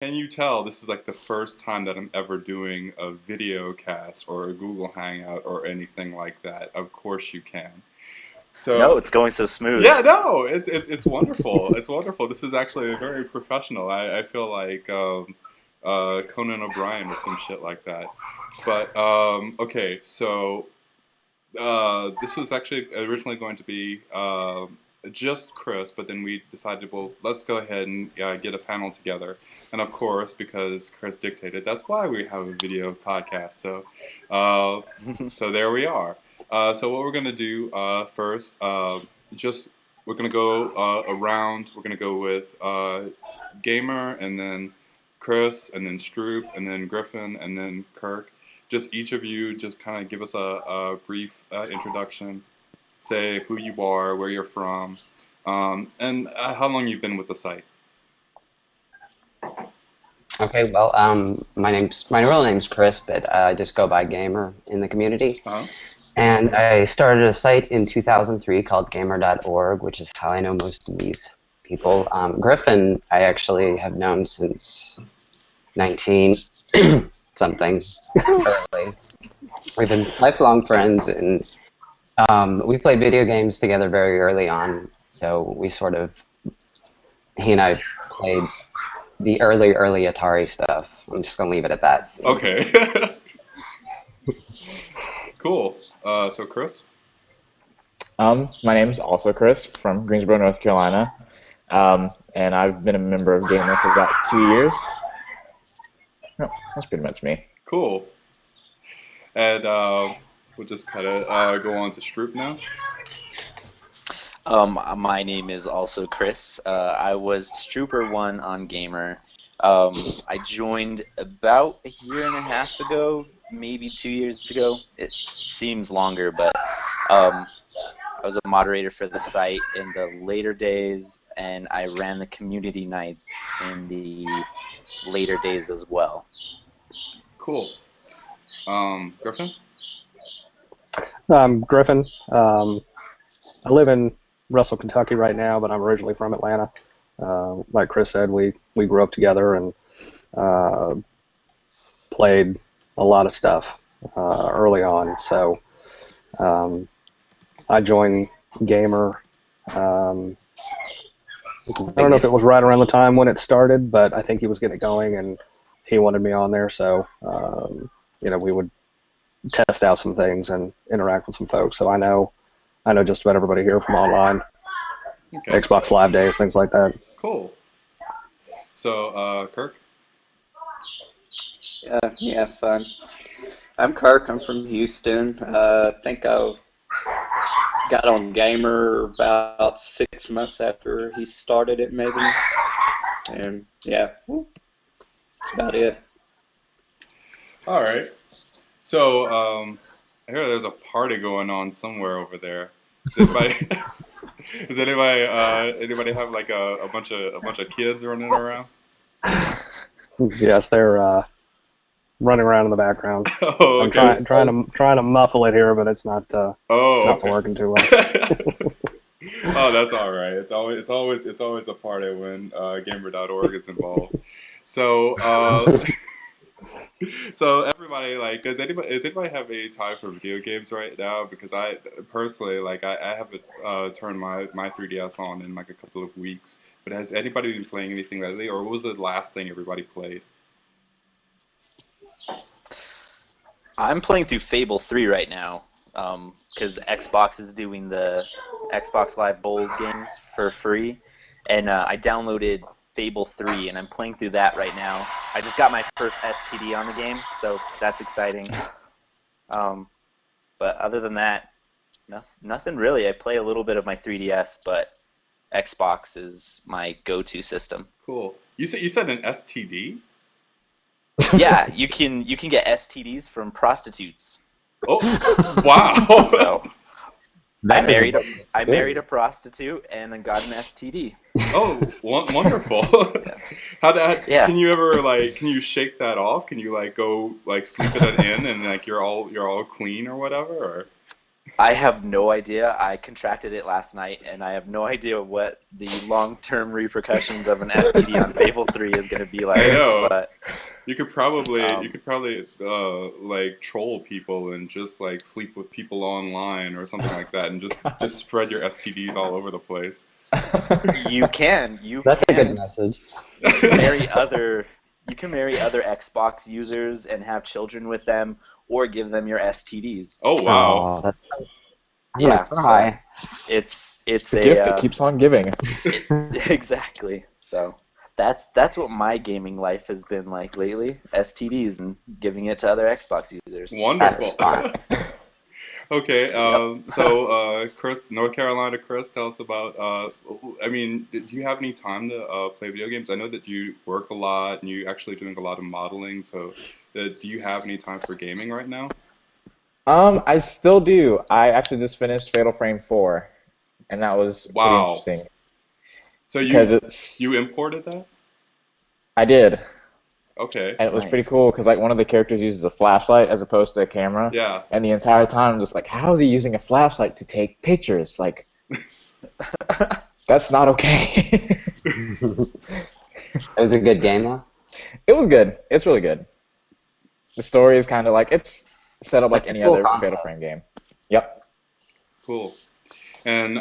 Can you tell this is like the first time that I'm ever doing a video cast or a Google Hangout or anything like that? Of course you can. No, So it's going so smooth. yeah, no, it's wonderful. It's wonderful. This is actually very professional. I feel like Conan O'Brien or some shit like that. But okay, so this was actually originally going to be just Chris, but then we decided, well, let's go ahead and get a panel together. And of course, because Chris dictated, that's why we have a video podcast. So, so there we are. So what we're gonna do first, just we're gonna go around. We're gonna go with Gaymer, and then Chris, and then Stroop, and then Griffin, and then Kirk. Just each of you, just kind of give us a brief introduction. Say who you are, where you're from, and how long you've been with the site. Okay, well, my real name's Chris, but I just go by Gaymer in the community. Uh-huh. And I started a site in 2003 called Gaymer.org, which is how I know most of these people. Griffin, I actually have known since 19 something early. We've been lifelong friends, and we played video games together very early on. So we he and I played the early Atari stuff. I'm just gonna leave it at that. Okay. Cool. So Chris? My name is also Chris from Greensboro, North Carolina, and I've been a member of Gaymer for about 2 years. No, that's pretty much me. Cool. And we'll just kind of go on to Stroop now. My name is also Chris. I was Strooper 1 on Gaymer. I joined about a year and a half ago, maybe 2 years ago. It seems longer, but I was a moderator for the site in the later days, and I ran the community nights in the later days as well. Cool. Griffin? I'm Griffin. I live in Russell, Kentucky right now, but I'm originally from Atlanta. Like Chris said, we grew up together and played a lot of stuff early on. So I joined Gaymer. I don't know if it was right around the time when it started, but I think he was getting it going, and he wanted me on there. So we would test out some things and interact with some folks. So I know just about everybody here from online, Okay. Xbox Live days, things like that. Cool. So, Kirk? Yeah, fun. I'm Kirk. I'm from Houston. I think I got on Gaymer about 6 months after he started it, maybe. And yeah, that's about it. All right. So, I hear there's a party going on somewhere over there. Does anybody have like a bunch of kids running around? Yes, they're running around in the background. Oh, okay. I'm trying to muffle it here, but it's not not working too well. Oh, that's all right. It's always a party when Gamer.org is involved. So. So everybody, like, does anybody have any time for video games right now? Because I personally, like, I haven't turned my 3DS on in like a couple of weeks. But has anybody been playing anything lately, or what was the last thing everybody played? I'm playing through Fable 3 right now, because Xbox is doing the Xbox Live Bold games for free, and I downloaded Fable 3, and I'm playing through that right now. I just got my first STD on the game, so that's exciting. But other than that, nothing really. I play a little bit of my 3DS, but Xbox is my go-to system. Cool. You said an STD? Yeah, you can get STDs from prostitutes. Oh, wow. So, I married a prostitute and then got an STD. Oh, wonderful. Yeah. Can you ever can you shake that off? Can you go sleep at an inn and you're all clean or whatever? Or? I have no idea. I contracted it last night, and I have no idea what the long-term repercussions of an STD on Fable 3 is going to be like. I know. But you could probably like troll people and just like sleep with people online or something like that, and just spread your STDs all over the place. you can. That's a good message. You can marry other Xbox users and have children with them, or give them your STDs. Oh wow! Oh, I'm gonna cry. It's a gift that keeps on giving. Exactly. So that's what my gaming life has been like lately: STDs and giving it to other Xbox users. Wonderful. Okay, so Chris, North Carolina, Chris, tell us about. I mean, do you have any time to play video games? I know that you work a lot and you're actually doing a lot of modeling. So, do you have any time for gaming right now? I still do. I actually just finished Fatal Frame 4, and that was pretty interesting. So you imported that? I did. Okay. And it was pretty cool because like one of the characters uses a flashlight as opposed to a camera. Yeah. And the entire time I'm just like, how is he using a flashlight to take pictures? Like, that's not okay. It was a good game, though? It was good. It's really good. The story is kind of like, it's set up like any other Fatal Frame game. Yep. Cool. And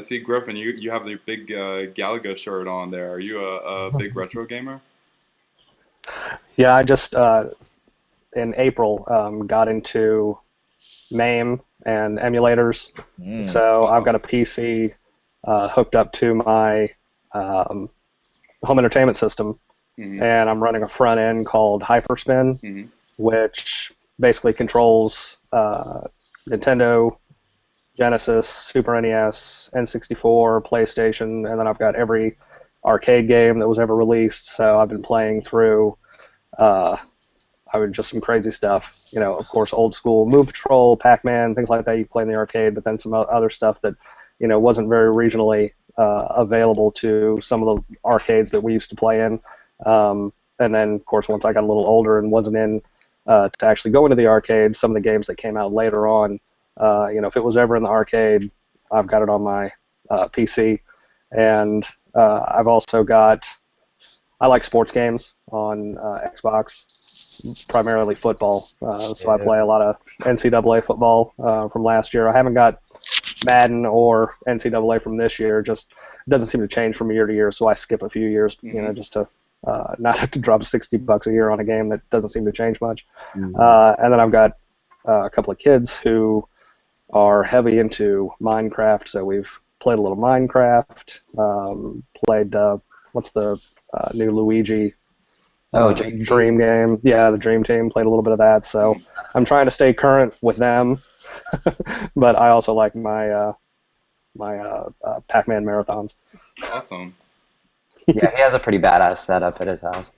see, Griffin, you have the big Galaga shirt on there. Are you a big retro gamer? Yeah, I just in April got into MAME and emulators. So I've got a PC hooked up to my home entertainment system, and I'm running a front end called Hyperspin, which basically controls Nintendo, Genesis, Super NES, N64, PlayStation, and then I've got every arcade game that was ever released. So I've been playing through just some crazy stuff. You know, of course, old school Move Patrol, Pac-Man, things like that you play in the arcade, but then some other stuff that, you know, wasn't very regionally available to some of the arcades that we used to play in. And then, of course, once I got a little older and wasn't in to actually go into the arcade, some of the games that came out later on, you know, if it was ever in the arcade, I've got it on my PC. And I've also I like sports games on Xbox, primarily football. So I play a lot of NCAA football from last year. I haven't got Madden or NCAA from this year. Just it doesn't seem to change from year to year, so I skip a few years, you know, just to not have to drop $60 a year on a game that doesn't seem to change much. And then I've got a couple of kids who are heavy into Minecraft, so we've played a little Minecraft, played, what's the new Luigi Dream game? Yeah, the Dream Team, played a little bit of that, so I'm trying to stay current with them, but I also like my Pac-Man marathons. Awesome. Yeah, he has a pretty badass setup at his house.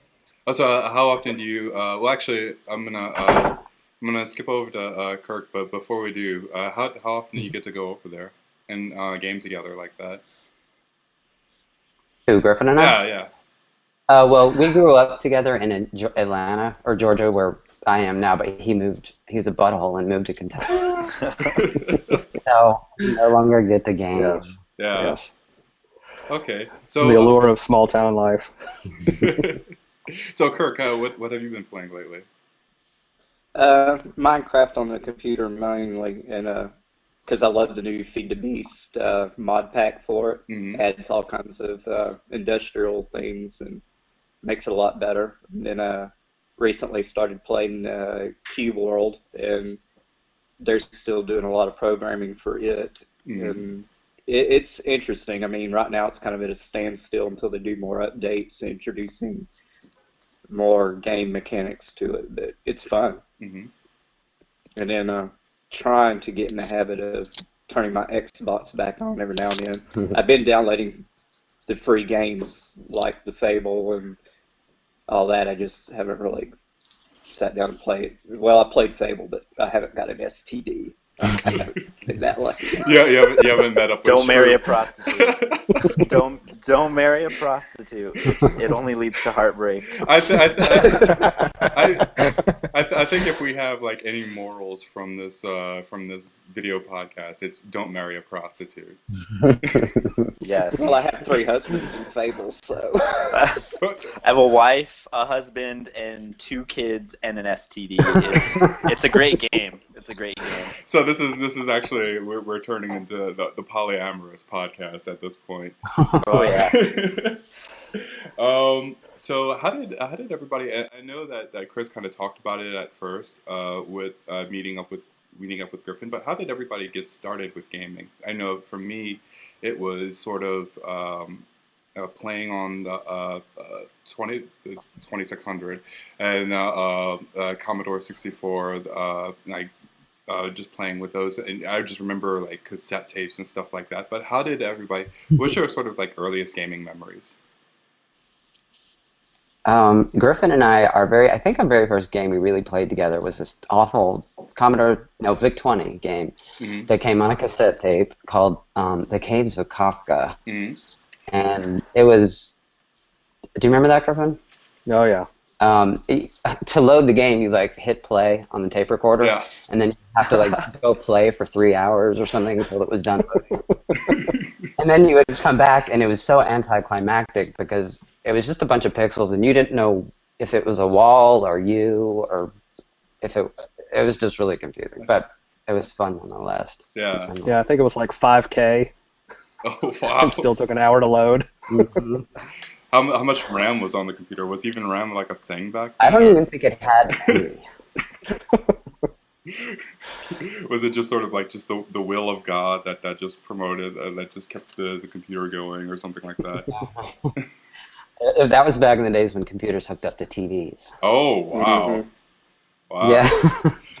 So how often do you, well actually, I'm gonna skip over to Kirk, but before we do, how often do you get to go over there and game together like that? Who, Griffin and I? Yeah. Well, we grew up together in Atlanta, or Georgia, where I am now, but he moved, he's a butthole and moved to Kentucky. So we no longer get to game. Yes. Yeah. Yes. Okay. So the allure of small town life. So Kirk, what have you been playing lately? Minecraft on the computer mainly, and because I love the new Feed the Beast mod pack for it. Adds all kinds of industrial things and makes it a lot better. And then recently started playing Cube World, and they're still doing a lot of programming for it. And it's interesting. I mean, right now it's kind of at a standstill until they do more updates, introducing more game mechanics to it. But it's fun. And then trying to get in the habit of turning my Xbox back on every now and then. I've been downloading the free games like the Fable and all that. I just haven't really sat down and played. Well, I played Fable, but I haven't got an STD. I haven't been that lucky. Yeah, you haven't met up with Don't marry a prostitute. Don't marry a prostitute. It only leads to heartbreak. I think if we have like any morals from this video podcast, it's don't marry a prostitute. Yes. Well, I have 3 husbands in Fables, so. I have a wife, a husband, and 2 kids and an STD. It's a great game. It's a great game. So this is actually we're turning into the polyamorous podcast at this point. Oh yeah. So how did everybody? I know that Chris kind of talked about it at first with meeting up with Griffin, but how did everybody get started with gaming? I know for me, it was sort of playing on the 2600 and Commodore 64. Just playing with those, and I just remember like cassette tapes and stuff like that. But how did everybody? What's your sort of like earliest gaming memories? Griffin and I think our very first game we really played together was this awful VIC-20 game that came on a cassette tape called The Caves of Kafka. And it was, do you remember that, Griffin? Oh, yeah. To load the game, you like hit play on the tape recorder, and then you have to like go play for 3 hours or something until it was done loading. And then you would come back, and it was so anticlimactic because it was just a bunch of pixels, and you didn't know if it was a wall or you, or if it was just really confusing. But it was fun nonetheless. Yeah. Yeah, I think it was like 5K. Oh wow! It still took an hour to load. How much RAM was on the computer? Was even RAM like a thing back then? I don't even think it had any. Was it just sort of like just the will of God that just promoted, that just kept the computer going or something like that? That was back in the days when computers hooked up to TVs. Oh, wow. Wow. Yeah.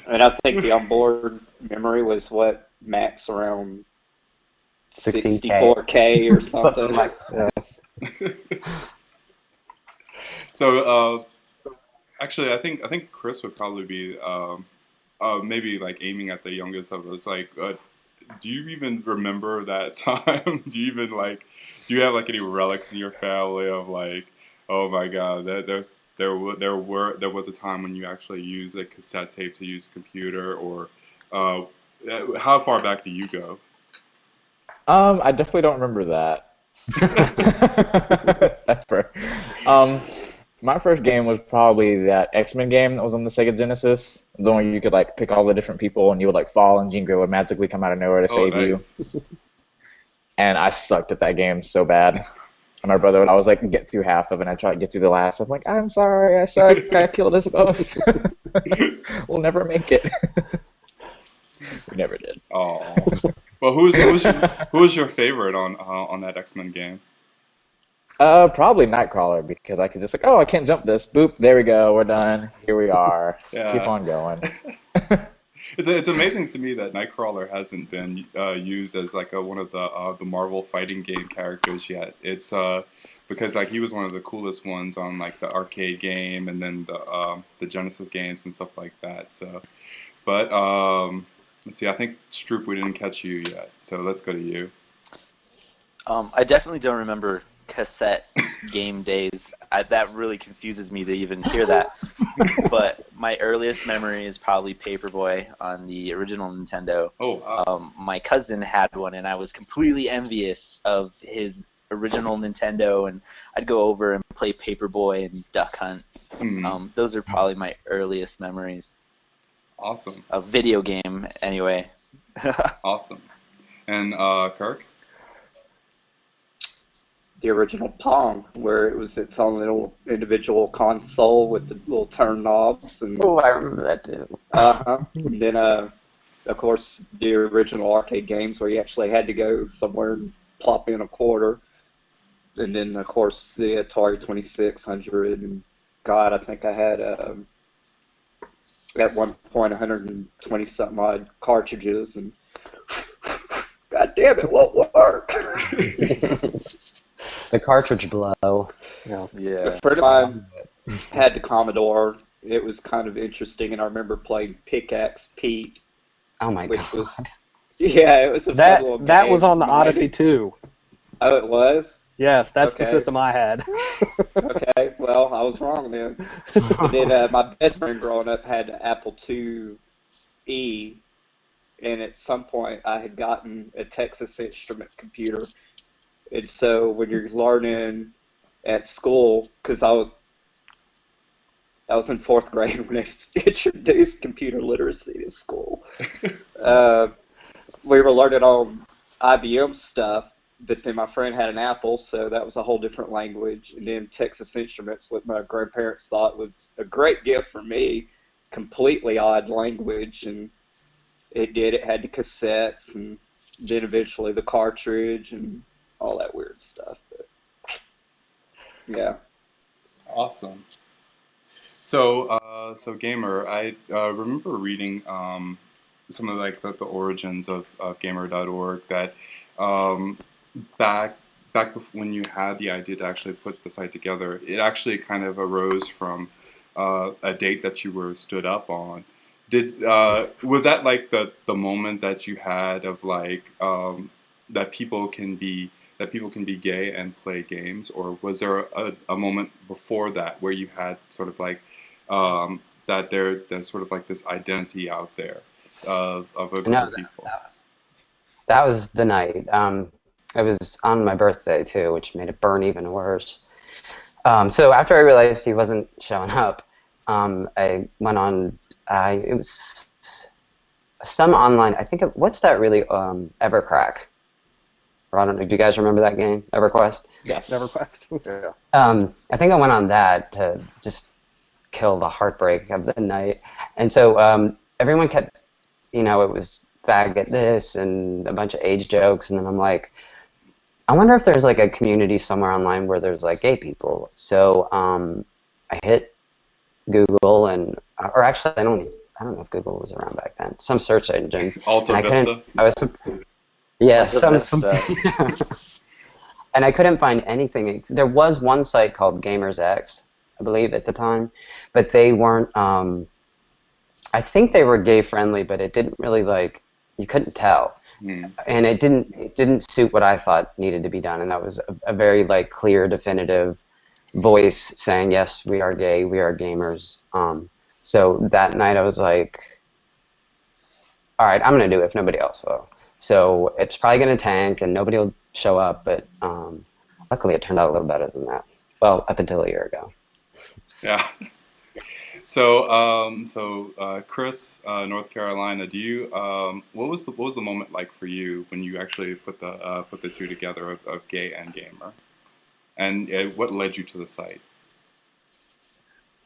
And I think the onboard memory was what, max around 64K or something like that. So, actually, I think Chris would probably be maybe like aiming at the youngest of us. Like, do you even remember that time? Do you have like any relics in your family of like, oh my God, there was a time when you actually used a cassette tape to use a computer, or how far back do you go? I definitely don't remember that. That's fair. My first game was probably that X-Men game that was on the Sega Genesis. The one where you could like pick all the different people and you would like fall and Jean Grey would magically come out of nowhere to save you. And I sucked at that game so bad. And my brother would always like get through half of it and I'd try to get through the last. I'm like, I'm sorry, I suck. I killed us both. We'll never make it. We never did. Oh. Well, who was your favorite on that X-Men game? Probably Nightcrawler, because I could just like, oh, I can't jump this. Boop, there we go, we're done. Here we are. Yeah. Keep on going. It's amazing to me that Nightcrawler hasn't been used as like one of the Marvel fighting game characters yet. It's because like he was one of the coolest ones on like the arcade game and then the Genesis games and stuff like that. So, but let's see. I think Stroop, we didn't catch you yet, so let's go to you. I definitely don't remember cassette game days. That really confuses me to even hear that. But my earliest memory is probably Paperboy on the original Nintendo. Oh, wow. My cousin had one, and I was completely envious of his original Nintendo, and I'd go over and play Paperboy and Duck Hunt. Those are probably my earliest memories. Awesome. A video game, anyway. Awesome. And Kirk? The original Pong, where it was its own little individual console with the little turn knobs. And, Oh, I remember that too. And then, of course, the original arcade games where you actually had to go somewhere and plop in a quarter. And then, of course, the Atari 2600. And God, I think I had, at one point, 120-something odd cartridges. And God damn, it won't work. The cartridge blow. Yeah. A friend of mine had the Commodore. It was kind of interesting, and I remember playing Pickaxe Pete. Oh my which God. Was, yeah, it was a fun little That game. was on the Odyssey too. Oh, it was? Yes, that's the Okay. system I had. Okay, well, I was wrong then. But then my best friend growing up had an Apple IIe, and at some point I had gotten a Texas Instrument computer. And so when you're learning at school, because I was in fourth grade when they introduced computer literacy to school. We were learning on IBM stuff, but then my friend had an Apple, so that was a whole different language. And then Texas Instruments, what my grandparents thought was a great gift for me, completely odd language, and it had the cassettes, and then eventually the cartridge, and all that weird stuff. But yeah. Awesome. So Gaymer, I remember reading some of like the origins of Gaymer.org that back when you had the idea to actually put the site together, it actually kind of arose from a date that you were stood up on. Was that like the moment that you had of like that people can be gay and play games, or was there a moment before that where you had sort of like that there's sort of like this identity out there of a group of people? That was the night. It was on my birthday too, which made it burn even worse. So after I realized he wasn't showing up, I went on. It was some online. I think what's that really? Evercrack. Or I don't know. Do you guys remember that game, EverQuest? Yes. EverQuest. Yeah. I think I went on that to just kill the heartbreak of the night, and so everyone kept, it was faggot this and a bunch of age jokes, and then I'm like, I wonder if there's like a community somewhere online where there's like gay people. So I hit Google or actually I don't know if Google was around back then. Some search engine. Alta Vista. And I couldn't find anything. There was one site called Gamers X, I believe at the time, but they weren't. I think they were gay friendly, but it didn't really you couldn't tell, and it didn't suit what I thought needed to be done, and that was a very clear, definitive voice saying yes, we are gay, we are gamers. So that night I was like, all right, I'm gonna do it if nobody else will. So it's probably going to tank and nobody will show up, but luckily it turned out a little better than that. Well, up until a year ago. Yeah. So, Chris, North Carolina, do you what was the moment like for you when you actually put the two together of gay and gamer, and what led you to the site?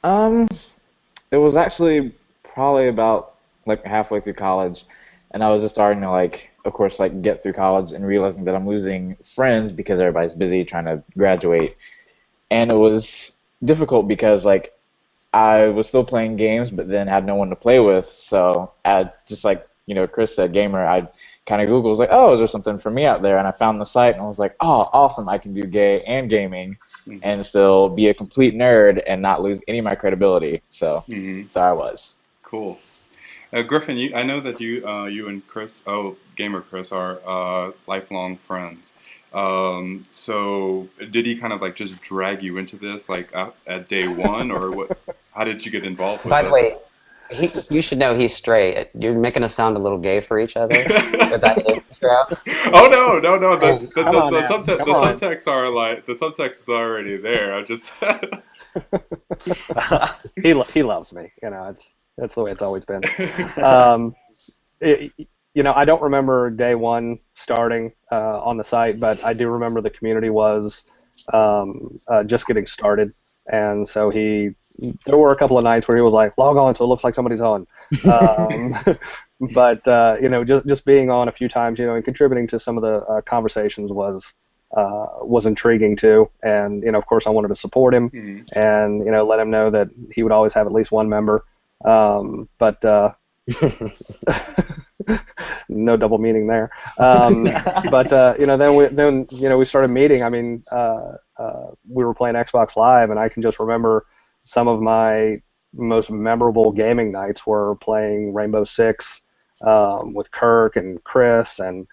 It was actually probably about halfway through college, and I was just starting to of course, get through college and realizing that I'm losing friends because everybody's busy trying to graduate. And it was difficult because, I was still playing games, but then had no one to play with. So, I just Chris said, Gaymer, I kind of Googled, was oh, is there something for me out there? And I found the site, and I was like, oh, awesome, I can do gay and gaming and still be a complete nerd and not lose any of my credibility. So, so I was. Cool. Griffin, I know that you and Chris, Gamer Chris, are lifelong friends. So did he kind of just drag you into this at day one, or what? How did you get involved with By this? the way, you should know he's straight. You're making us sound a little gay for each other with that intro. Oh no! The subtext is already there. I'm just. He loves me. That's the way it's always been. I don't remember day one starting on the site, but I do remember the community was just getting started, and so there were a couple of nights where he was like, log on so it looks like somebody's on. But just being on a few times, and contributing to some of the conversations was intriguing too, and of course I wanted to support him and let him know that he would always have at least one member. But no double meaning there. But then we started meeting. I mean, we were playing Xbox Live, and I can just remember some of my most memorable gaming nights were playing Rainbow Six with Kirk and Chris, and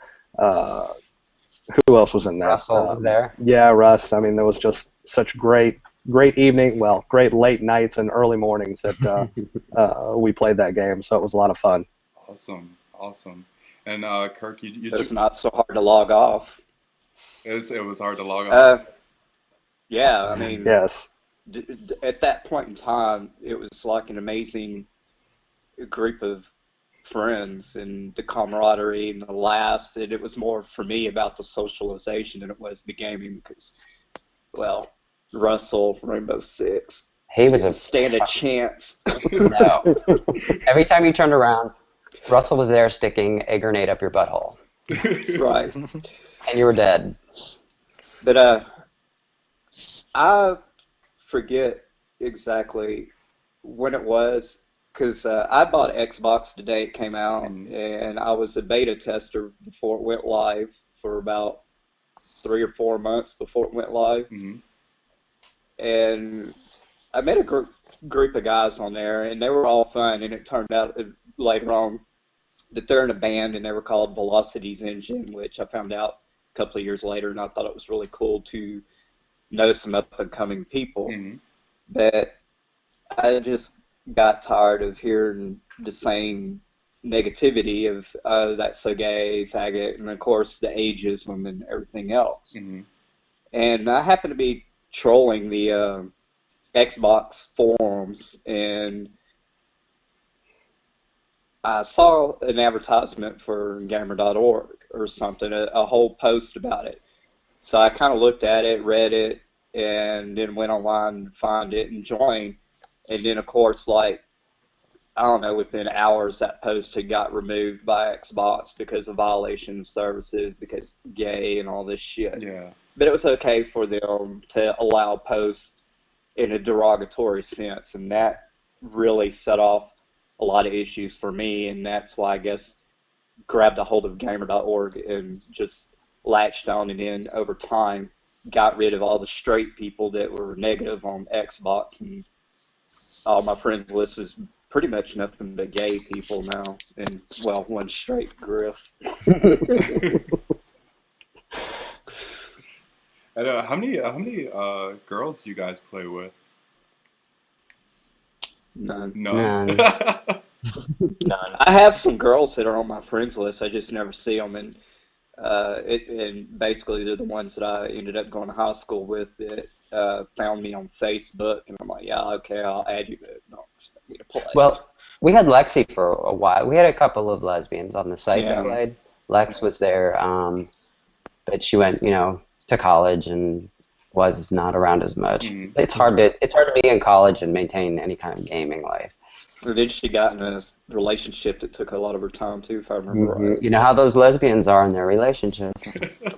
who else was in that? Russell was there. Yeah, Russ. I mean, there was just such great great late nights and early mornings that we played that game. So it was a lot of fun. Awesome. And Kirk, it's not so hard to log off. It was hard to log off. Yeah, I mean, yes. At that point in time, it was like an amazing group of friends and the camaraderie and the laughs, and it was more for me about the socialization than it was the gaming because, well, Russell, Rainbow Six, he was a stand a chance. No. Every time you turned around, Russell was there sticking a grenade up your butthole. Right. And you were dead. But I forget exactly when it was, because I bought Xbox the day it came out, and I was a beta tester before it went live for about 3 or 4 months before it went live. And I met a group of guys on there, and they were all fun, and it turned out later on that they're in a band, and they were called Velocity's Engine, which I found out a couple of years later, and I thought it was really cool to know some up-and-coming people. But I just got tired of hearing the same negativity of that's so gay, faggot, and of course the ageism and everything else. And I happened to be trolling the Xbox forums, and I saw an advertisement for Gaymer.org or something, a whole post about it. So I kind of looked at it, read it, and then went online to find it and joined. And then, of course, like, I don't know, within hours that post had got removed by Xbox because of violation of services, because gay and all this shit. Yeah. But it was okay for them to allow posts in a derogatory sense, and that really set off a lot of issues for me, and that's why I guess grabbed a hold of Gaymer.org and just latched on it in over time, got rid of all the straight people that were negative on Xbox, and all my friends list is pretty much nothing but gay people now, and, well, one straight Griff. And how many girls do you guys play with? None. None. I have some girls that are on my friends list. I just never see them, and and basically they're the ones that I ended up going to high school with that found me on Facebook, and I'm like, yeah, okay, I'll add you, but don't expect me to play. Well, we had Lexi for a while. We had a couple of lesbians on the site that played. Lex was there, but she went, to college and was not around as much. It's hard to be in college and maintain any kind of gaming life. Or did she got in a relationship that took a lot of her time too, if I remember right? You know how those lesbians are in their relationships.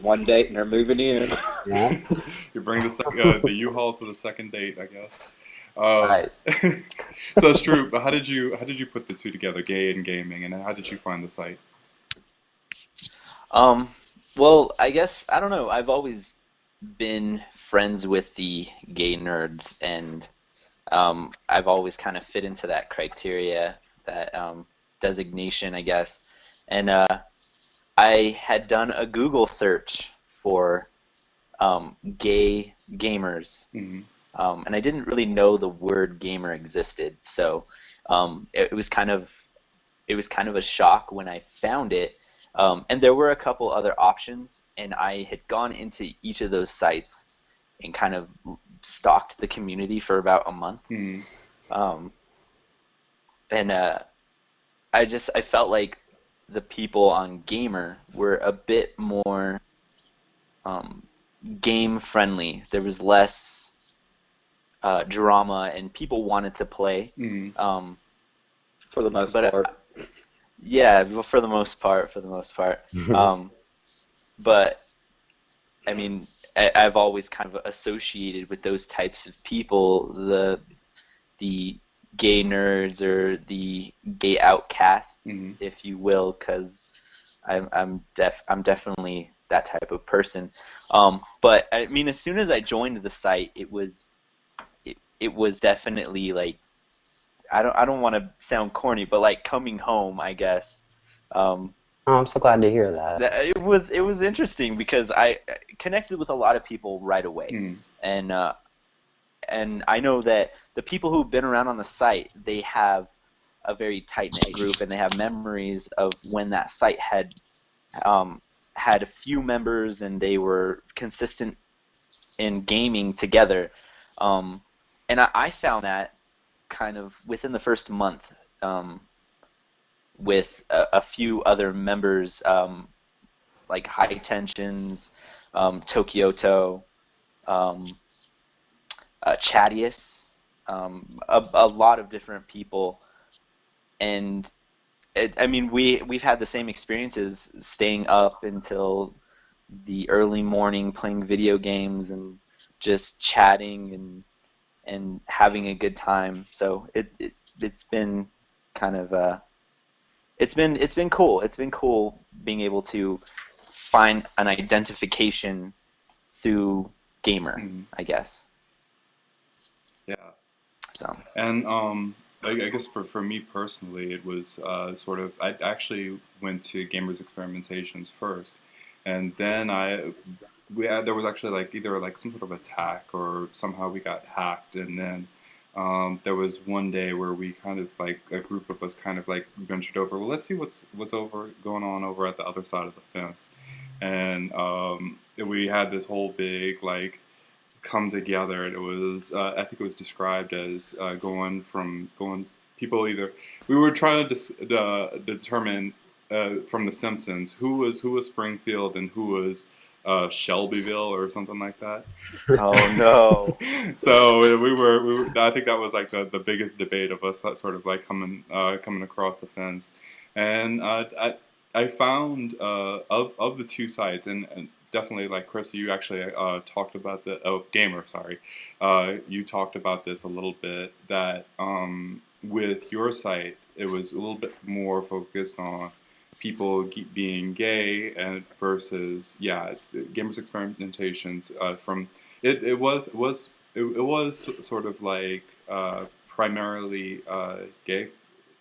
One date and they're moving in. Yeah. You bring the U-Haul to the second date, I guess. Right. So, Stroop, how did you put the two together, gay and gaming, and how did you find the site? Well, I guess, I don't know, I've always been friends with the gay nerds, and I've always kind of fit into that criteria, that designation, I guess. And I had done a Google search for gay gamers, and I didn't really know the word gamer existed, so it was kind of a shock when I found it. And there were a couple other options, and I had gone into each of those sites and kind of stalked the community for about a month. And I felt like the people on Gaymer were a bit more game friendly. There was less drama, and people wanted to play. For the most part. Yeah, for the most part. But I mean, I've always kind of associated with those types of people the gay nerds or the gay outcasts, if you will, because I'm definitely that type of person. But I mean, as soon as I joined the site, it was definitely like, I don't want to sound corny, but like coming home, I guess. Oh, I'm so glad to hear that. It was interesting because I connected with a lot of people right away, and I know that the people who've been around on the site, they have a very tight-knit group, and they have memories of when that site had had a few members and they were consistent in gaming together. And I found that kind of within the first month, with a few other members, like High Tensions, Tokyoto, Chadius, a lot of different people, and I mean we've had the same experiences, staying up until the early morning playing video games and just chatting and having a good time. So it's been kind of it's been cool. It's been cool being able to find an identification through Gaymer, I guess. Yeah. So. And I guess for me personally, it was sort of, I actually went to Gamers Experimentations first, and then there was actually like either like some sort of attack or somehow we got hacked, and then there was one day where we kind of like, a group of us kind of like ventured over, well, let's see what's going on over at the other side of the fence, and we had this whole big like come together. It was I think it was described as going people either, we were trying to determine from The Simpsons who was Springfield and who was Shelbyville or something like that. Oh no! So we were. I think that was like the biggest debate of us sort of like coming across the fence, and I found of the two sites, and definitely like Chris, you actually talked about Gaymer, sorry, you talked about this a little bit, that with your site it was a little bit more focused on people being gay and versus Gamers Experimentations from it was sort of like primarily gay,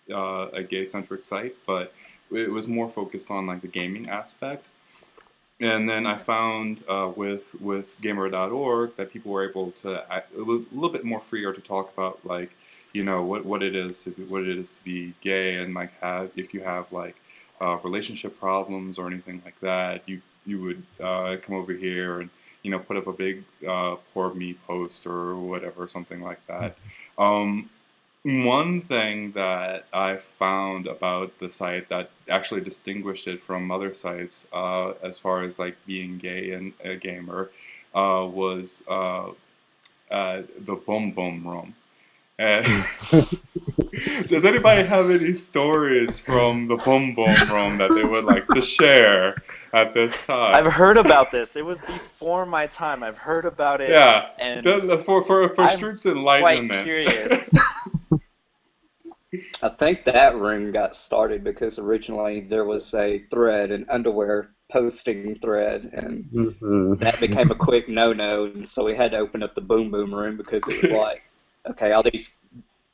a gay centric site, but it was more focused on like the gaming aspect. And then I found with Gaymer.org that people were able to it was a little bit more freer to talk about like, you know, what it is to be gay, and like if you have like relationship problems or anything like that, you would come over here and, you know, put up a big poor me post or whatever, something like that. One thing that I found about the site that actually distinguished it from other sites, as far as like being gay and a gamer, was the Boom Boom Room. Does anybody have any stories from the Boom Boom Room that they would like to share at this time? I've heard about this. It was before my time. I've heard about it. Yeah, and for Stroop's enlightenment. Quite curious. I think that room got started because originally there was a thread, an underwear posting thread, and that became a quick no-no, and so we had to open up the Boom Boom Room because it was like, okay, all these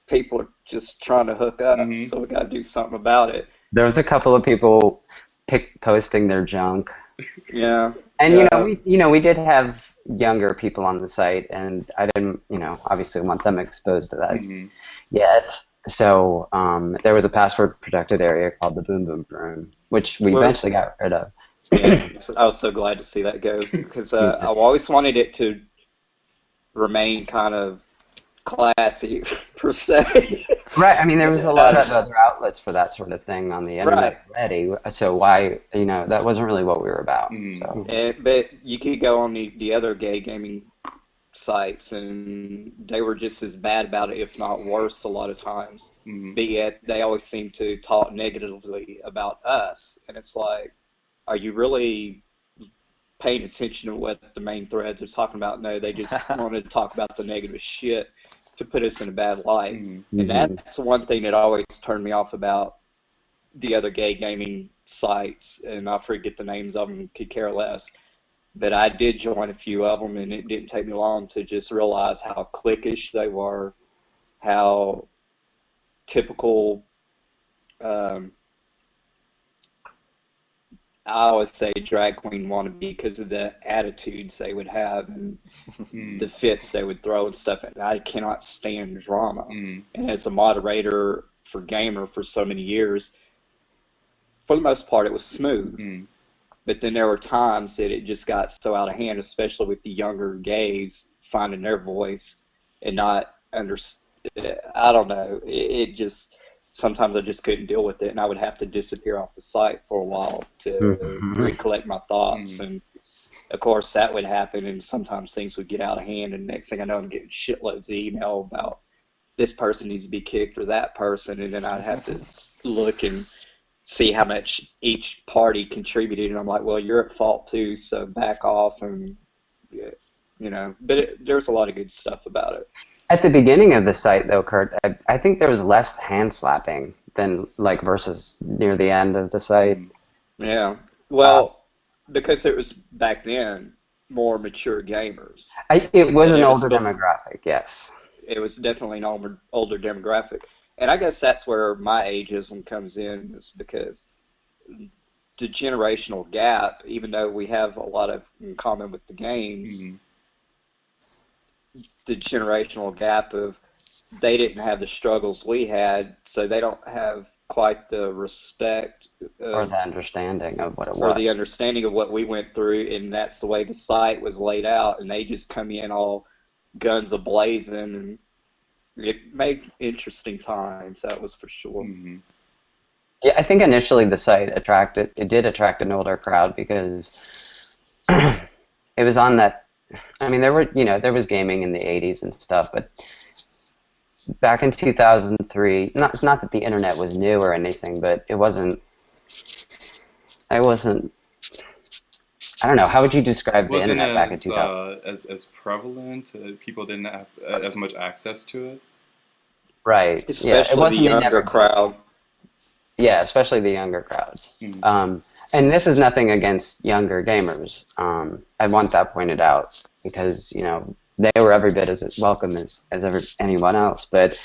people are just trying to hook up, so we got to do something about it. There was a couple of people posting their junk. Yeah. And we did have younger people on the site, and I didn't, obviously want them exposed to that yet. So there was a password-protected area called the Boom Boom Room, which we eventually got rid of. Yeah, I was so glad to see that go, because I've always wanted it to remain kind of classy, per se. Right. I mean, there was a lot of other outlets for that sort of thing on the internet already. So why, that wasn't really what we were about. So. But you could go on the other gay gaming sites, and they were just as bad about it, if not worse, a lot of times. But yet they always seem to talk negatively about us, and it's like, are you really paying attention to what the main threads are talking about? No, they just wanted to talk about the negative shit to put us in a bad light. And that's one thing that always turned me off about the other gay gaming sites, and I forget the names of them, could care less. But I did join a few of them, and it didn't take me long to just realize how cliquish they were, how typical I always say drag queen wannabe because of the attitudes they would have and the fits they would throw and stuff. And I cannot stand drama. And as a moderator for Gaymer for so many years, for the most part, it was smooth. But then there were times that it just got so out of hand, especially with the younger gays finding their voice and not understand. I don't know. It just, sometimes I just couldn't deal with it, and I would have to disappear off the site for a while to recollect my thoughts. And of course, that would happen, and sometimes things would get out of hand, and next thing I know, I'm getting shitloads of email about this person needs to be kicked or that person, and then I'd have to look and see how much each party contributed, and I'm like, well, you're at fault too, so back off. And you know, but there's a lot of good stuff about it. At the beginning of the site, though, Kurt, I think there was less hand slapping than like versus near the end of the site. Yeah, well, because it was back then more mature gamers. It was an older demographic, yes. It was definitely an older demographic. And I guess that's where my ageism comes in, is because the generational gap, even though we have a lot of in common with the games, the generational gap of they didn't have the struggles we had, so they don't have quite the respect or the understanding of what it was. Or the understanding of what we went through, and that's the way the site was laid out, and they just come in all guns a-blazing, and it made interesting times, that was for sure. Yeah, I think initially the site did attract an older crowd because it was on that. I mean, there was gaming in the 80s and stuff, but back in 2003, it's not that the internet was new or anything, but it wasn't. I don't know. How would you describe the internet back in 2000? As prevalent? People didn't have as much access to it? Right. Especially the younger crowd. Yeah, especially the younger crowd. And this is nothing against younger gamers. I want that pointed out because, you know, they were every bit as welcome as anyone else. But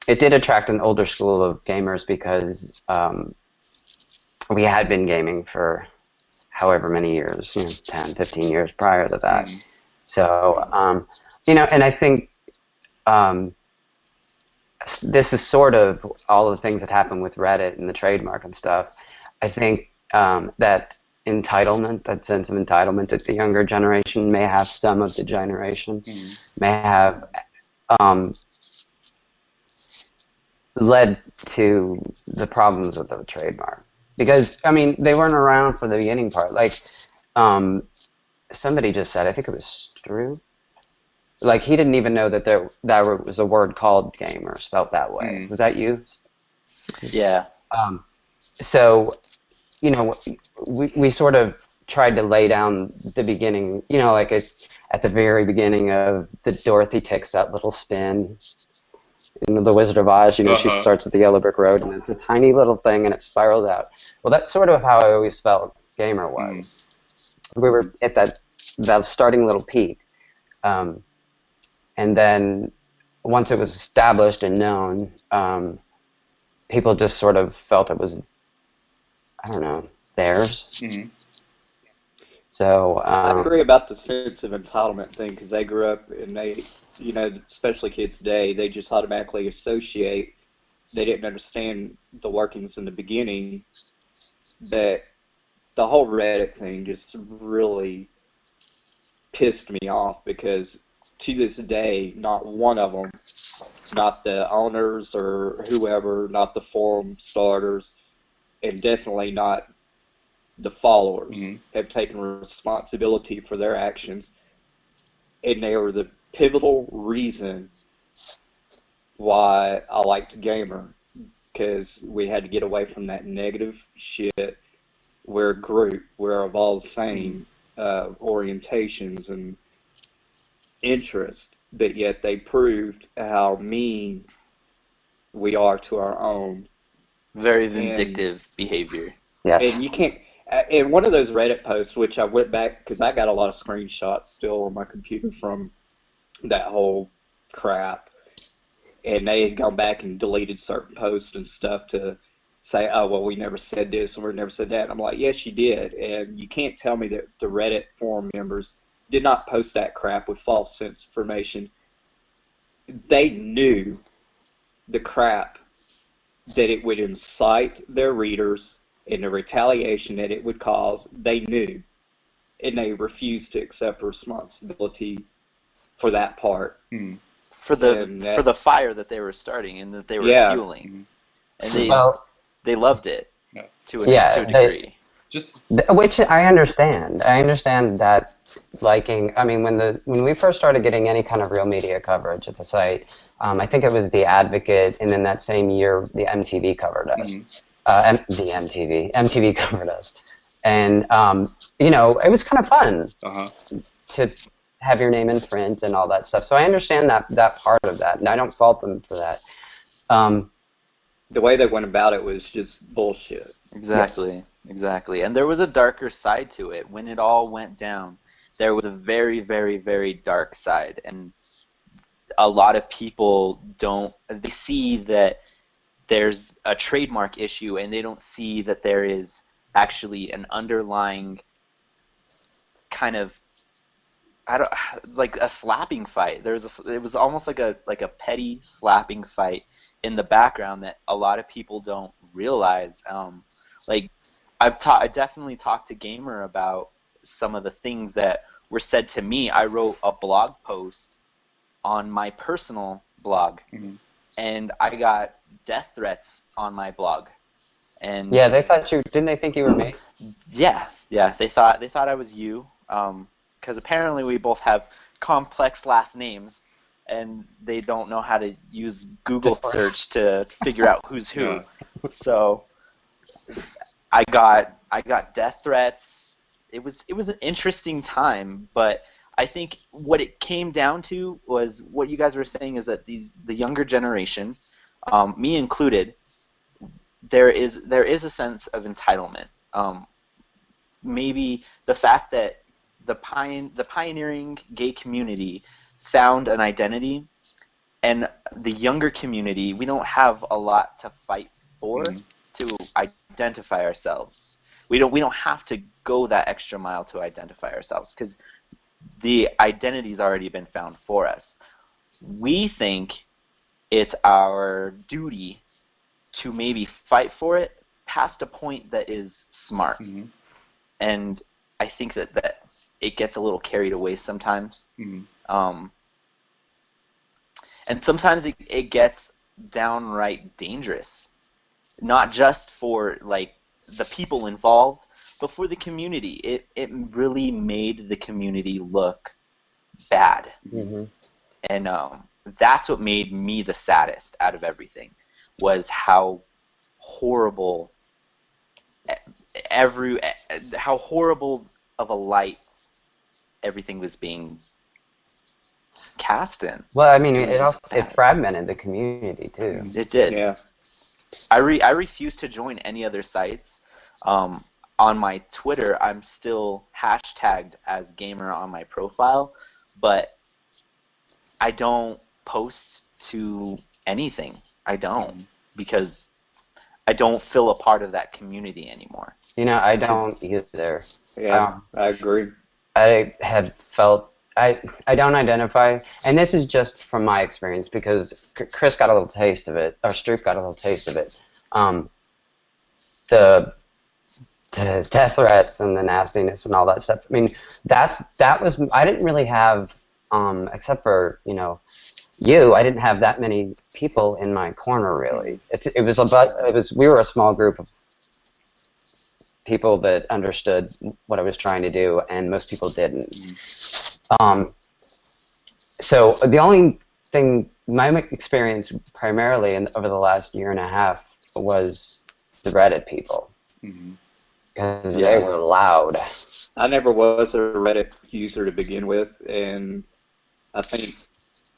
it did attract an older school of gamers because we had been gaming for however many years, 10, 15 years prior to that. So, and I think this is sort of all the things that happen with Reddit and the trademark and stuff. I think that entitlement, that sense of entitlement that the younger generation may have, some of the generation may have, led to the problems with the trademark. Because, I mean, they weren't around for the beginning part. Like, somebody just said, I think it was Drew, like, he didn't even know that there was a word called Gaymer spelled that way. Was that you? Yeah. So, we sort of tried to lay down the beginning, like at the very beginning of the Dorothy takes that little spin in The Wizard of Oz, she starts at the yellow brick road, and it's a tiny little thing, and it spirals out. Well, that's sort of how I always felt Gaymer was. We were at that starting little peak. And then once it was established and known, people just sort of felt it was, I don't know, theirs. So I agree about the sense of entitlement thing, because they grew up and they, especially kids today, they just automatically associate. They didn't understand the workings in the beginning. That the whole Reddit thing just really pissed me off, because to this day, not one of them, not the owners or whoever, not the forum starters, and definitely not the followers, have taken responsibility for their actions. And they were the pivotal reason why I liked Gaymer, because we had to get away from that negative shit. We're a group, we're of all the same orientations and interest, but yet they proved how mean we are to our own. Very vindictive behavior. Yes. And you can't. In one of those Reddit posts, which I went back, because I got a lot of screenshots still on my computer from that whole crap, and they had gone back and deleted certain posts and stuff to say, oh, well, we never said this and we never said that. And I'm like, yes, you did. And you can't tell me that the Reddit forum members did not post that crap with false information. They knew the crap that it would incite their readers and the retaliation that it would cause. They knew, and they refused to accept responsibility for that part. For the fire that they were starting and that they were fueling. And they loved it to a degree. Which I understand. I understand that liking. I mean, when we first started getting any kind of real media coverage at the site, I think it was The Advocate, and then that same year the MTV covered us. MTV covered us, and you know, it was kind of fun to have your name in print and all that stuff. So I understand that part of that, and I don't fault them for that. The way they went about it was just bullshit. Exactly. And there was a darker side to it. When it all went down, there was a very, very, very dark side. And a lot of people they see that there's a trademark issue, and they don't see that there is actually an underlying kind of, like a slapping fight. It was almost like a petty slapping fight in the background that a lot of people don't realize. Like I definitely talked to Gaymer about some of the things that were said to me. I wrote a blog post on my personal blog, and I got death threats on my blog. And yeah, they thought didn't they think you were me? Yeah, they thought I was you. Because apparently we both have complex last names, and they don't know how to use Google search to figure out who's who. Yeah. So I got death threats. It was an interesting time, but I think what it came down to was what you guys were saying is that the younger generation, me included, there is a sense of entitlement. Maybe the fact that the pioneering gay community found an identity, and the younger community, we don't have a lot to fight for to identify ourselves. We don't have to go that extra mile to identify ourselves because the identity's already been found for us. We think it's our duty to maybe fight for it past a point that is smart. And I think that it gets a little carried away sometimes. And sometimes it gets downright dangerous, not just for like the people involved, but for the community. It really made the community look bad. And that's what made me the saddest out of everything, was how horrible how horrible of a light everything was being cast in. Well, I mean, it fragmented the community too. It did. Yeah. I refuse to join any other sites. On my Twitter, I'm still hashtagged as Gaymer on my profile, but I don't post to anything. I don't, because I don't feel a part of that community anymore. You know, I don't either. Yeah, I agree. I had felt I don't identify, and this is just from my experience because Chris got a little taste of it, or Stroop got a little taste of it. The death threats and the nastiness and all that stuff. I mean, that was, I didn't really have, except for, you know, I didn't have that many people in my corner really. We were a small group of people that understood what I was trying to do, and most people didn't. So the only thing, my experience primarily over the last year and a half was the Reddit people. Because they were loud. I never was a Reddit user to begin with, and I think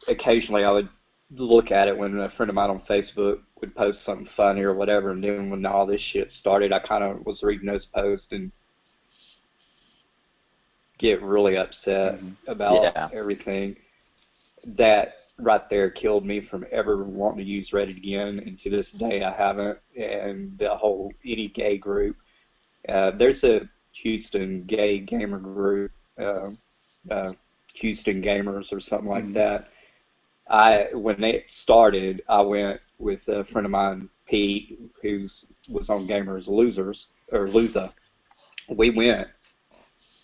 occasionally I would look at it when a friend of mine on Facebook would post something funny or whatever, and then when all this shit started, I kind of was reading those posts and get really upset about everything. That right there killed me from ever wanting to use Reddit again, and to this day I haven't. And the whole any gay group, there's a Houston gay gamer group, Houston Gaymers or something like that. When it started, I went with a friend of mine, Pete, was on Gamers Losers or Loser. We went,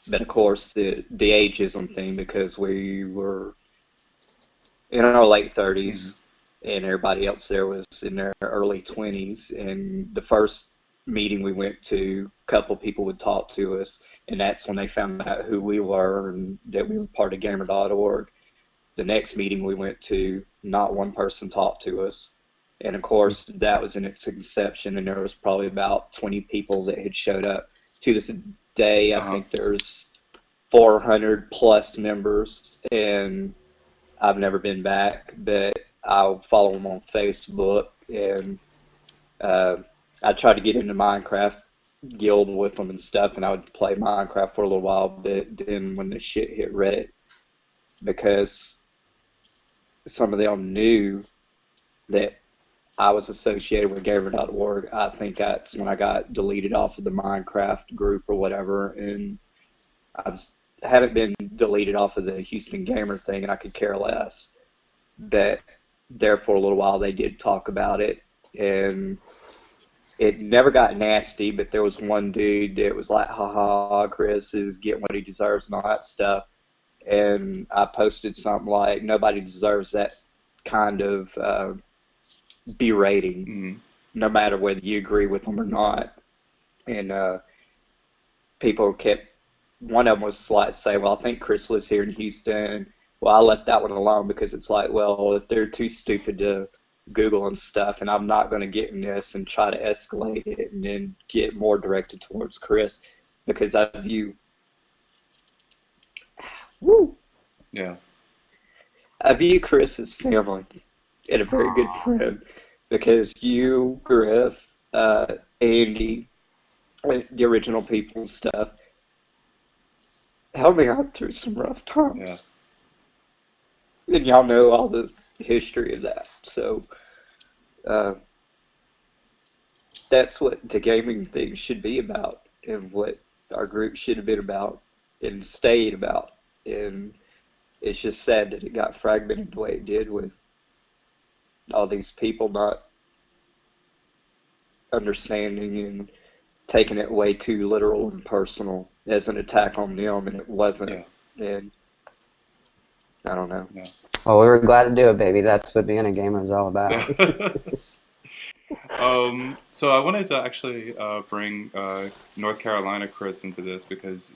but of course the ageism thing, because we were in our late 30s and everybody else there was in their early 20s. And the first meeting we went to, a couple people would talk to us, and that's when they found out who we were and that we were part of Gaymer.org. The next meeting we went to, not one person talked to us. And of course, that was in its inception, and there was probably about 20 people that had showed up. To this day, I think there's 400 plus members, and I've never been back, but I'll follow them on Facebook, and I tried to get into Minecraft guild with them and stuff, and I would play Minecraft for a little while, but then when the shit hit Reddit, because some of them knew that I was associated with Gaymer.org, I think that's when I got deleted off of the Minecraft group or whatever, and I haven't been deleted off of the Houston Gamer thing, and I could care less. But there for a little while they did talk about it, and it never got nasty, but there was one dude that was like, haha, Chris is getting what he deserves and all that stuff. And I posted something like, nobody deserves that kind of berating, no matter whether you agree with them or not. And people kept, one of them was like, say, well, I think Chris lives here in Houston. Well, I left that one alone because it's like, well, if they're too stupid to Google and stuff, and I'm not going to get in this and try to escalate it and then get more directed towards Chris, because I view, I view Chris as family and a very good friend, because you, Griff, Andy, the original people and stuff, helped me out through some rough times. And y'all know all the history of that. So that's what the gaming thing should be about, and what our group should have been about and stayed about. And it's just sad that it got fragmented the way it did, with all these people not understanding and taking it way too literal and personal as an attack on them, and it wasn't. And I don't know. Well, we were glad to do it, baby. That's what being a gamer is all about. So I wanted to actually bring North Carolina Chris into this, because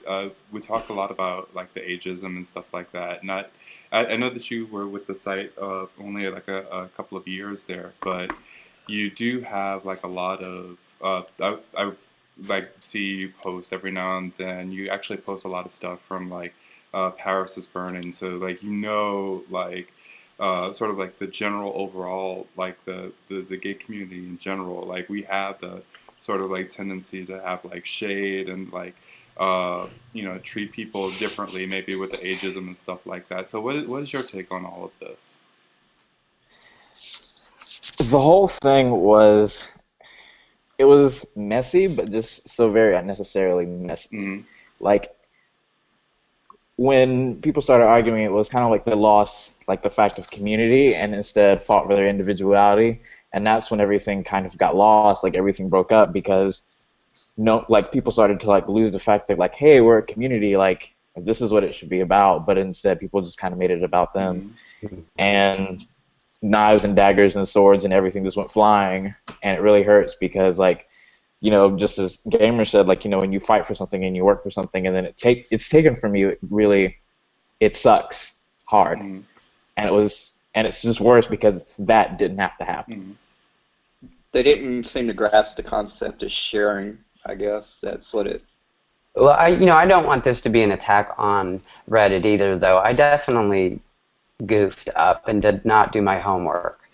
we talked a lot about like the ageism and stuff like that. And I know that you were with the site only like a couple of years there, but you do have like a lot of I like see you post every now and then. You actually post a lot of stuff from like Paris is Burning, so like like sort of like the general overall, like the gay community in general, like we have the sort of like tendency to have like shade and like treat people differently, maybe with the ageism and stuff like that. So what is your take on all of this? The whole thing was, it was messy, but just so very unnecessarily messy. Like, when people started arguing, it was kind of like they lost like the fact of community and instead fought for their individuality, and that's when everything kind of got lost. Like, everything broke up, because like people started to like lose the fact that like, hey, we're a community, like this is what it should be about, but instead people just kind of made it about them, and knives and daggers and swords and everything just went flying, and it really hurts, because like, just as Gaymer said, like, when you fight for something and you work for something and then it's taken from you, it sucks hard. And it's just worse because that didn't have to happen. They didn't seem to grasp the concept of sharing, I guess. That's what it... Well, I don't want this to be an attack on Reddit either, though. I definitely goofed up and did not do my homework.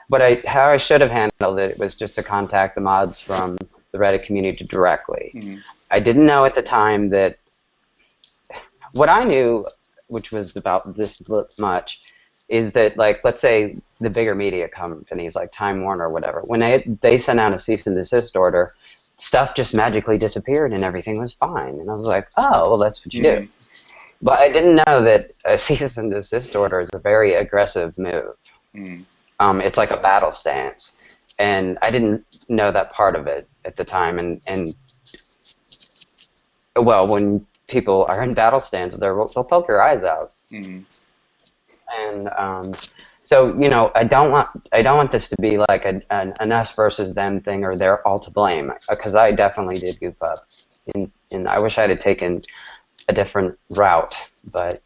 But how I should have handled it was just to contact the mods from the Reddit community directly. I didn't know at the time that what I knew, which was about this much, is that, like, let's say the bigger media companies like Time Warner or whatever, when they sent out a cease and desist order, stuff just magically disappeared and everything was fine. And I was like, oh, well, that's what you do. But I didn't know that a cease and desist order is a very aggressive move. It's like a battle stance. And I didn't know that part of it at the time. And well, when people are in battle stance, they'll poke your eyes out. And so, you know, I don't want this to be like an us versus them thing, or they're all to blame, because I definitely did goof up, and I wish I had taken a different route, but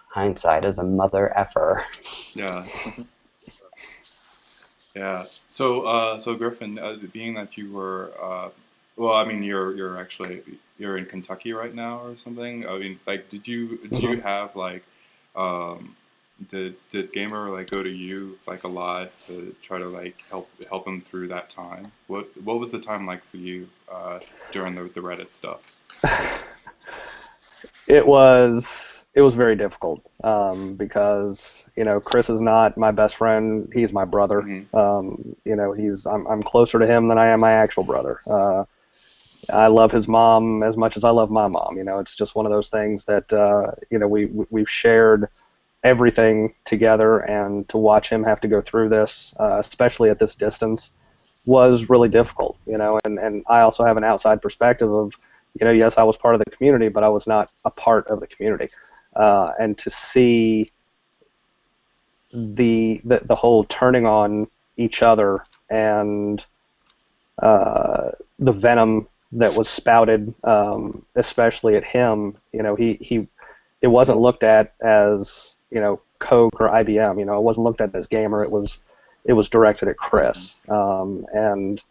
hindsight is a mother effer. Yeah. Yeah. So Griffin, being that you were, well, I mean, you're in Kentucky right now or something. I mean, like, did you have like, did Gaymer like go to you like a lot to try to like help him through that time? What was the time like for you during the Reddit stuff? It was very difficult because, you know, Chris is not my best friend. He's my brother. You know, I'm closer to him than I am my actual brother. I love his mom as much as I love my mom. You know, it's just one of those things that you know, we've shared everything together, and to watch him have to go through this, especially at this distance, was really difficult. You know, and I also have an outside perspective of, you know, yes, I was part of the community, but I was not a part of the community. And to see the whole turning on each other and the venom that was spouted, especially at him, you know, it wasn't looked at as, you know, Coke or IBM. You know, it wasn't looked at as Gaymer. It was directed at Chris, and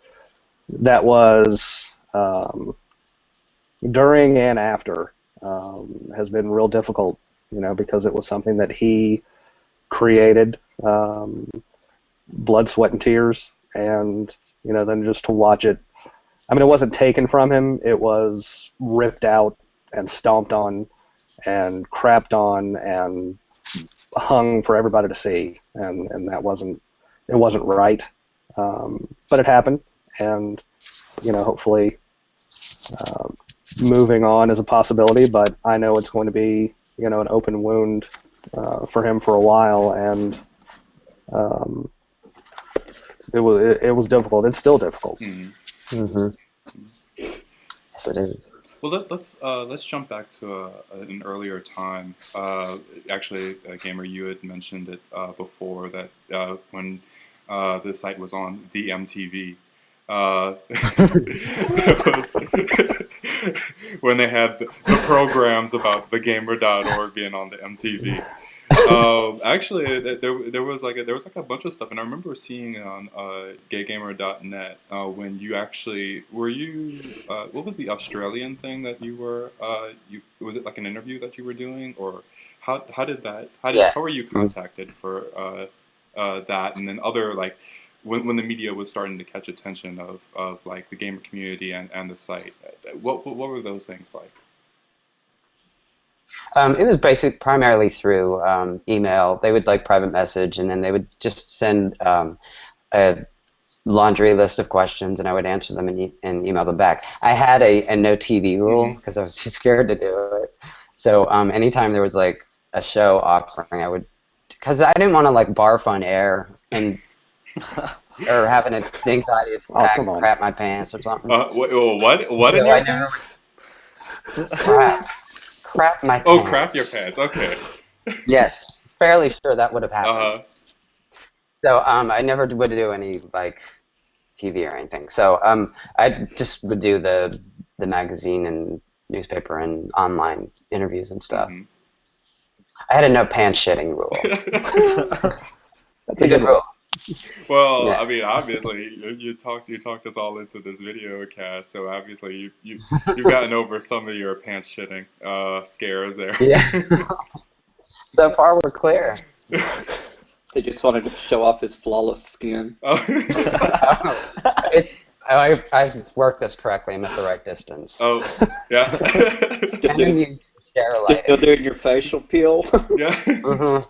that was. During and after has been real difficult, you know, because it was something that he created, blood, sweat, and tears, and, you know, then just to watch it, I mean, it wasn't taken from him, it was ripped out and stomped on and crapped on and hung for everybody to see, and it wasn't right, but it happened, and, you know, hopefully moving on is a possibility, but I know it's going to be, you know, an open wound for him for a while, and it was difficult. It's still difficult. Yes, it is. Well, let's jump back to an earlier time. Actually, Gaymer, you had mentioned it before, that when the site was on the MTV. It was when they had the programs about the Gaymer.org being on the MTV. Actually, there was like a bunch of stuff, and I remember seeing it on gaygamer.net when you actually what was the Australian thing that you were was it like an interview that you were doing, or how were you contacted for that, and then other like when the media was starting to catch attention of like the Gaymer community and the site, what were those things like? It was primarily through email. They would like private message, and then they would just send a laundry list of questions, and I would answer them and email them back. I had a no TV rule because I was too scared to do it. So anytime there was like a show offering, I would, because I didn't want to like barf on air and or having an anxiety attack, crap my pants or something. What so in your pants? Crap my pants. Oh, crap your pants. Okay. Yes, fairly sure that would have happened. So I never would do any like TV or anything. So I just would do the magazine and newspaper and online interviews and stuff. I had a no pants shitting rule. That's a good rule. Well, yeah. I mean, obviously, you talked us all into this video cast, so obviously you've gotten over some of your pants shitting scares there. Yeah. So far, we're clear. He just wanted to show off his flawless skin. I've worked this correctly. I'm at the right distance. Oh, yeah. Still doing your facial peel. Yeah.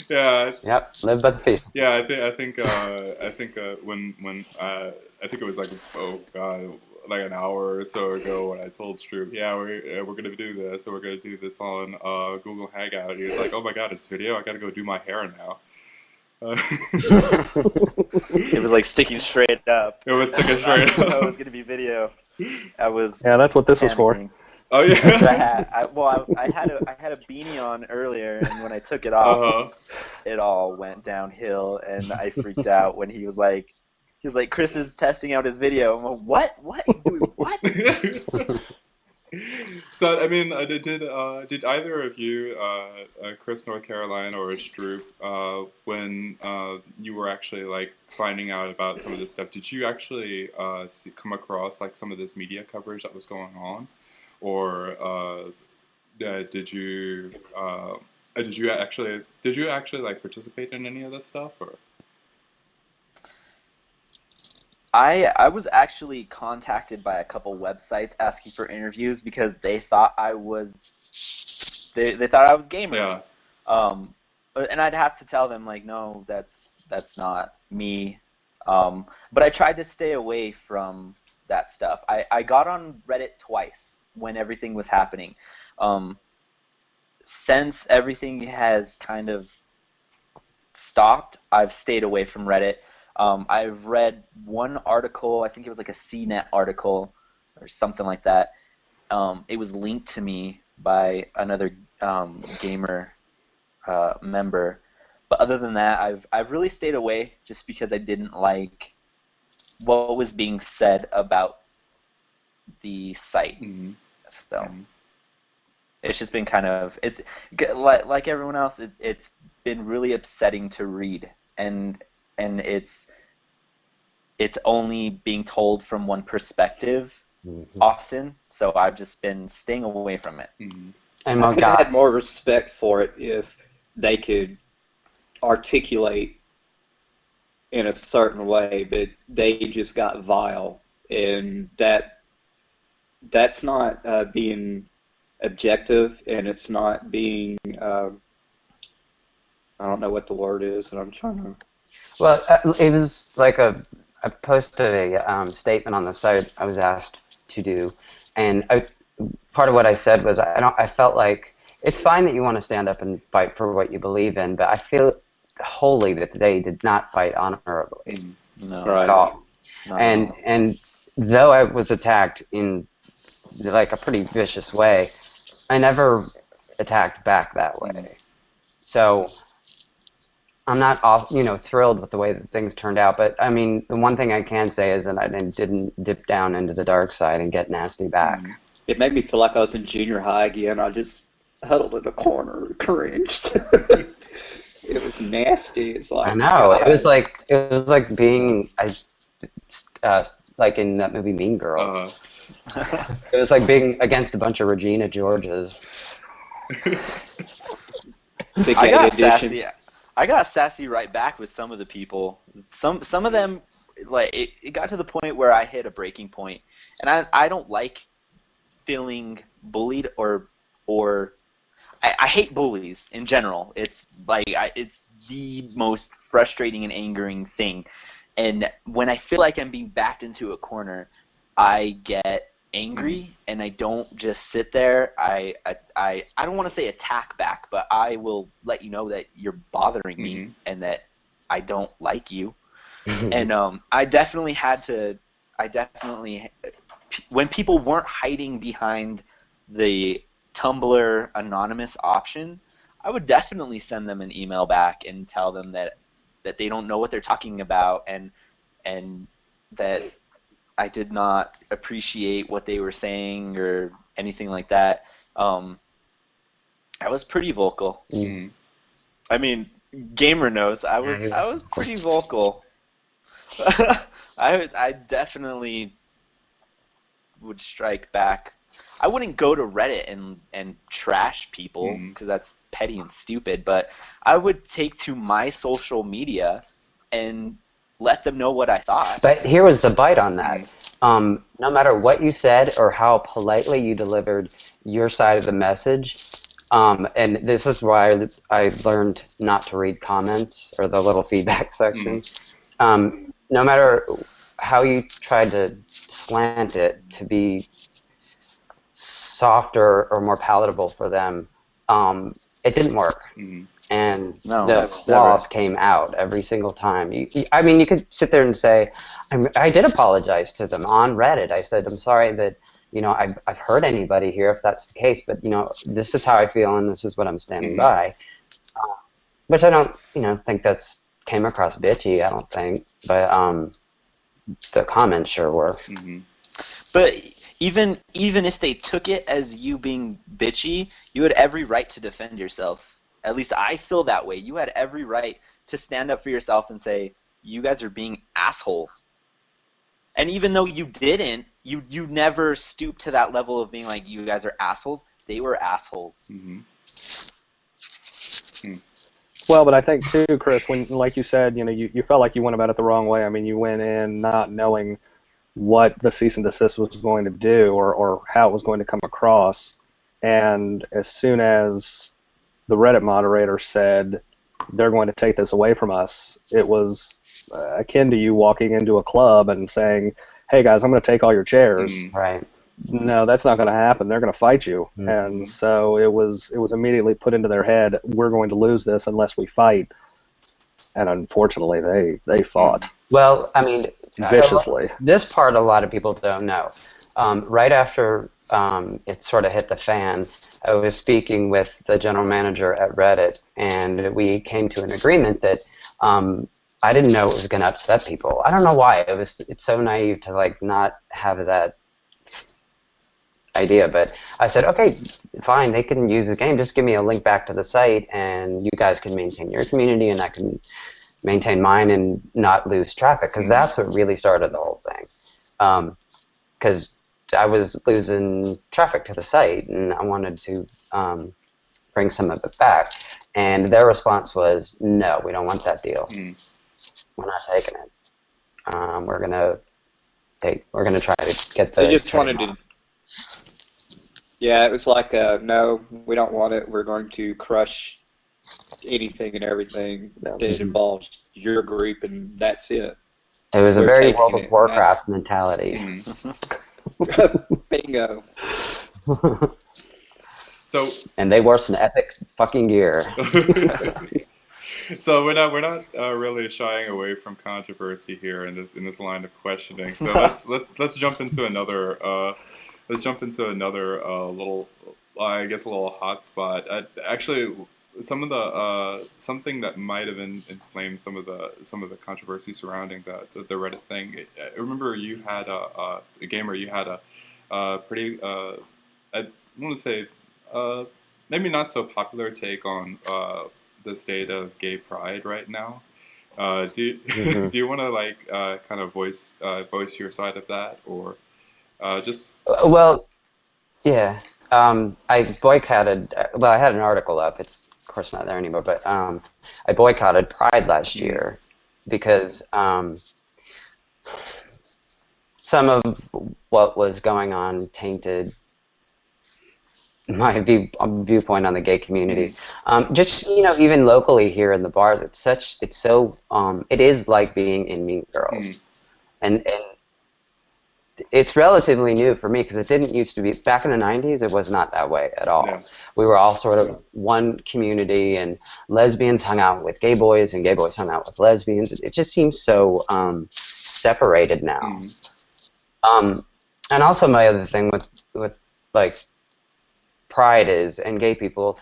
Yeah. Yep, live by the people. Yeah, I think when I think it was like, oh god, like an hour or so ago when I told Stroop, yeah, we're gonna do this, and we're gonna do this on Google Hangout. He was like, oh my god, it's video. I gotta go do my hair now. It was like sticking straight up. It was sticking straight I didn't know it up. was gonna be video. I was. Yeah, that's what this is for. panicking. Oh yeah. I had a beanie on earlier, and when I took it off, it all went downhill, and I freaked out when he was like, Chris is testing out his video. I'm like, what? What? He's doing what? So I mean, did either of you, Chris, North Carolina, or Stroop, when you were actually like finding out about some of this stuff, did you actually come across like some of this media coverage that was going on, or did you actually like participate in any of this stuff, or? I was actually contacted by a couple websites asking for interviews because they thought I was they thought I was Gaymer. Yeah. And I'd have to tell them like, no, that's not me. But I tried to stay away from that stuff. I got on Reddit twice when everything was happening. Since everything has kind of stopped, I've stayed away from Reddit. I've read one article, I think it was like a CNET article or something like that. It was linked to me by another Gaymer member. But other than that, I've really stayed away just because I didn't like what was being said about the site. Mm-hmm. So it's just been kind of, it's like everyone else, it's been really upsetting to read, and it's only being told from one perspective often, so I've just been staying away from it. Mm-hmm. And I could have had more respect for it if they could articulate in a certain way, but they just got vile, and that's not being objective, and it's not being I don't know what the word is, and I'm trying to. Well, it was like I posted a statement on the site I was asked to do, and part of what I said was I felt like it's fine that you want to stand up and fight for what you believe in, but I feel wholly that they did not fight honorably at all. No. And though I was attacked in like a pretty vicious way, I never attacked back that way. So I'm not thrilled with the way that things turned out, but I mean, the one thing I can say is that I didn't dip down into the dark side and get nasty back. It made me feel like I was in junior high again. I just huddled in a corner and cringed. It was nasty. It's like, I know. God. It was like being like in that movie Mean Girls. It was like being against a bunch of Regina Georges. I got sassy right back with some of the people. Some of them, like it got to the point where I hit a breaking point, and I don't like feeling bullied or I hate bullies in general. It's like it's the most frustrating and angering thing, and when I feel like I'm being backed into a corner, I get angry, and I don't just sit there. I don't want to say attack back, but I will let you know that you're bothering me and that I don't like you. And I definitely when people weren't hiding behind the Tumblr anonymous option, I would definitely send them an email back and tell them that they don't know what they're talking about, and that I did not appreciate what they were saying or anything like that. I was pretty vocal. Mm-hmm. I mean, Gaymer knows I was pretty vocal. I definitely would strike back. I wouldn't go to Reddit and trash people because that's petty and stupid, but I would take to my social media and let them know what I thought. But here was the bite on that. No matter what you said or how politely you delivered your side of the message, And this is why I learned not to read comments or the little feedback section. No matter how you tried to slant it to be softer or more palatable for them, it didn't work. And the flaws came out every single time. I mean, you could sit there and say, I did apologize to them on Reddit. I said, I'm sorry that, you know, I've hurt anybody here if that's the case, but, you know, this is how I feel and this is what I'm standing by. Which I don't, you know, think that's came across bitchy, I don't think. But the comments sure were. But even if they took it as you being bitchy, you had every right to defend yourself. At least I feel that way. You had every right to stand up for yourself and say, you guys are being assholes. And even though you didn't, you never stooped to that level of being like, you guys are assholes. They were assholes. Well, but I think too, Chris, when, like you said, you know, you felt like you went about it the wrong way. I mean, you went in not knowing what the cease and desist was going to do or how it was going to come across. And as soon as the Reddit moderator said they're going to take this away from us, it was akin to you walking into a club and saying, hey guys, I'm going to take all your chairs. Right. No, that's not going to happen. They're going to fight you. And so it was immediately put into their head, we're going to lose this unless we fight. And unfortunately, they fought. Well, I mean, viciously. This part a lot of people don't know. Right after it sort of hit the fan, I was speaking with the general manager at Reddit, and we came to an agreement that I didn't know it was going to upset people. I don't know why. It's so naive to like not have that idea, but I said, okay, fine, they can use the game. Just give me a link back to the site, and you guys can maintain your community, and I can maintain mine and not lose traffic, because that's what really started the whole thing. Because I was losing traffic to the site, and I wanted to bring some of it back. And their response was, no, we don't want that deal. We're not taking it. We're gonna try to get the. They just wanted to. Yeah, it was like, no, we don't want it. We're going to crush anything and everything that involves your group, and that's it. It was a very World of Warcraft mentality. Bingo. So. And they wore some epic fucking gear. So we're not really shying away from controversy here in this line of questioning. So let's jump into another little, I guess, a little hot spot. Actually, something that might have inflamed some of the controversy surrounding the Reddit thing. I remember you had a Gaymer. You had a pretty I want to say maybe not so popular take on the state of gay pride right now. Do you want to like kind of voice your side of that, or just? Well, yeah. I boycotted. Well, I had an article up. It's of course not there anymore, but I boycotted Pride last year because some of what was going on tainted my viewpoint on the gay community. Just, you know, even locally here in the bars, it is like being in Mean Girls. And it's relatively new for me because it didn't used to be. Back in the 90s, it was not that way at all. Yeah. We were all sort of one community, and lesbians hung out with gay boys, and gay boys hung out with lesbians. It just seems so separated now. And also my other thing with like Pride is, and gay people,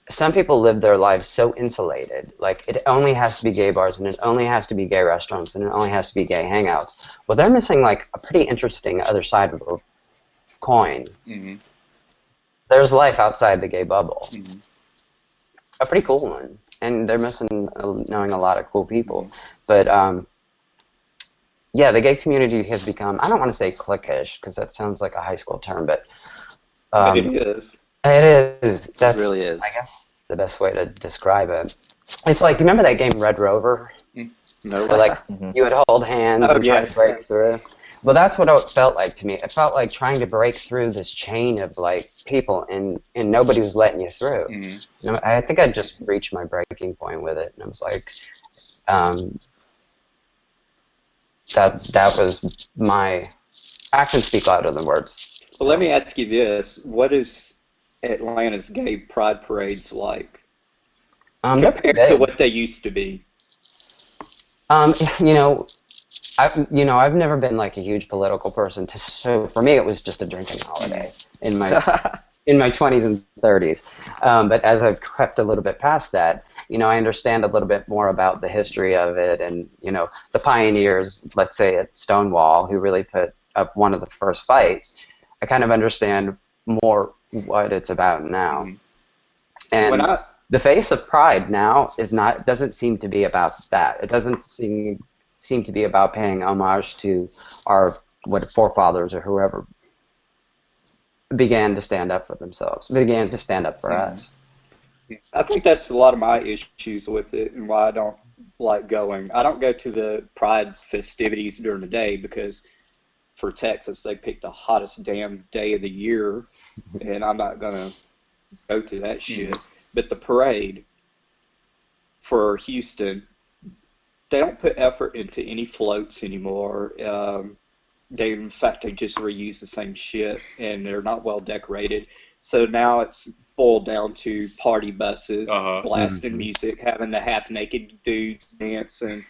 some people live their lives so insulated. Like, it only has to be gay bars, and it only has to be gay restaurants, and it only has to be gay hangouts. Well, they're missing, like, a pretty interesting other side of the coin. There's life outside the gay bubble. A pretty cool one. And they're missing knowing a lot of cool people. But, yeah, the gay community has become, I don't want to say cliquish, because that sounds like a high school term, but it is. It is. It really is. I guess the best way to describe it. It's like, remember that game Red Rover? No. Where, like, you would hold hands and try to break through. Well, that's what it felt like to me. It felt like trying to break through this chain of like people, and nobody was letting you through. Mm-hmm. You know, I think I just reached my breaking point with it, and I was like, that was my actions speak louder than words. Well, let me ask you this: what is Atlanta's gay pride parades like compared to what they used to be? You know, I've never been like a huge political person, so for me it was just a drinking holiday in my 20s and 30s. But as I've crept a little bit past that, you know, I understand a little bit more about the history of it, and you know, the pioneers, let's say at Stonewall, who really put up one of the first fights. I kind of understand more what it's about now. And the face of Pride now doesn't seem to be about that. It doesn't seem to be about paying homage to our forefathers or whoever began to stand up for themselves, began to stand up for us. I think that's a lot of my issues with it and why I don't like going. I don't go to the Pride festivities during the day because for Texas they picked the hottest damn day of the year, and I'm not going to go through that shit. But the parade for Houston, they don't put effort into any floats anymore. In fact, they just reuse the same shit, and they're not well decorated. So now it's boiled down to party buses, blasting music, having the half-naked dudes dancing,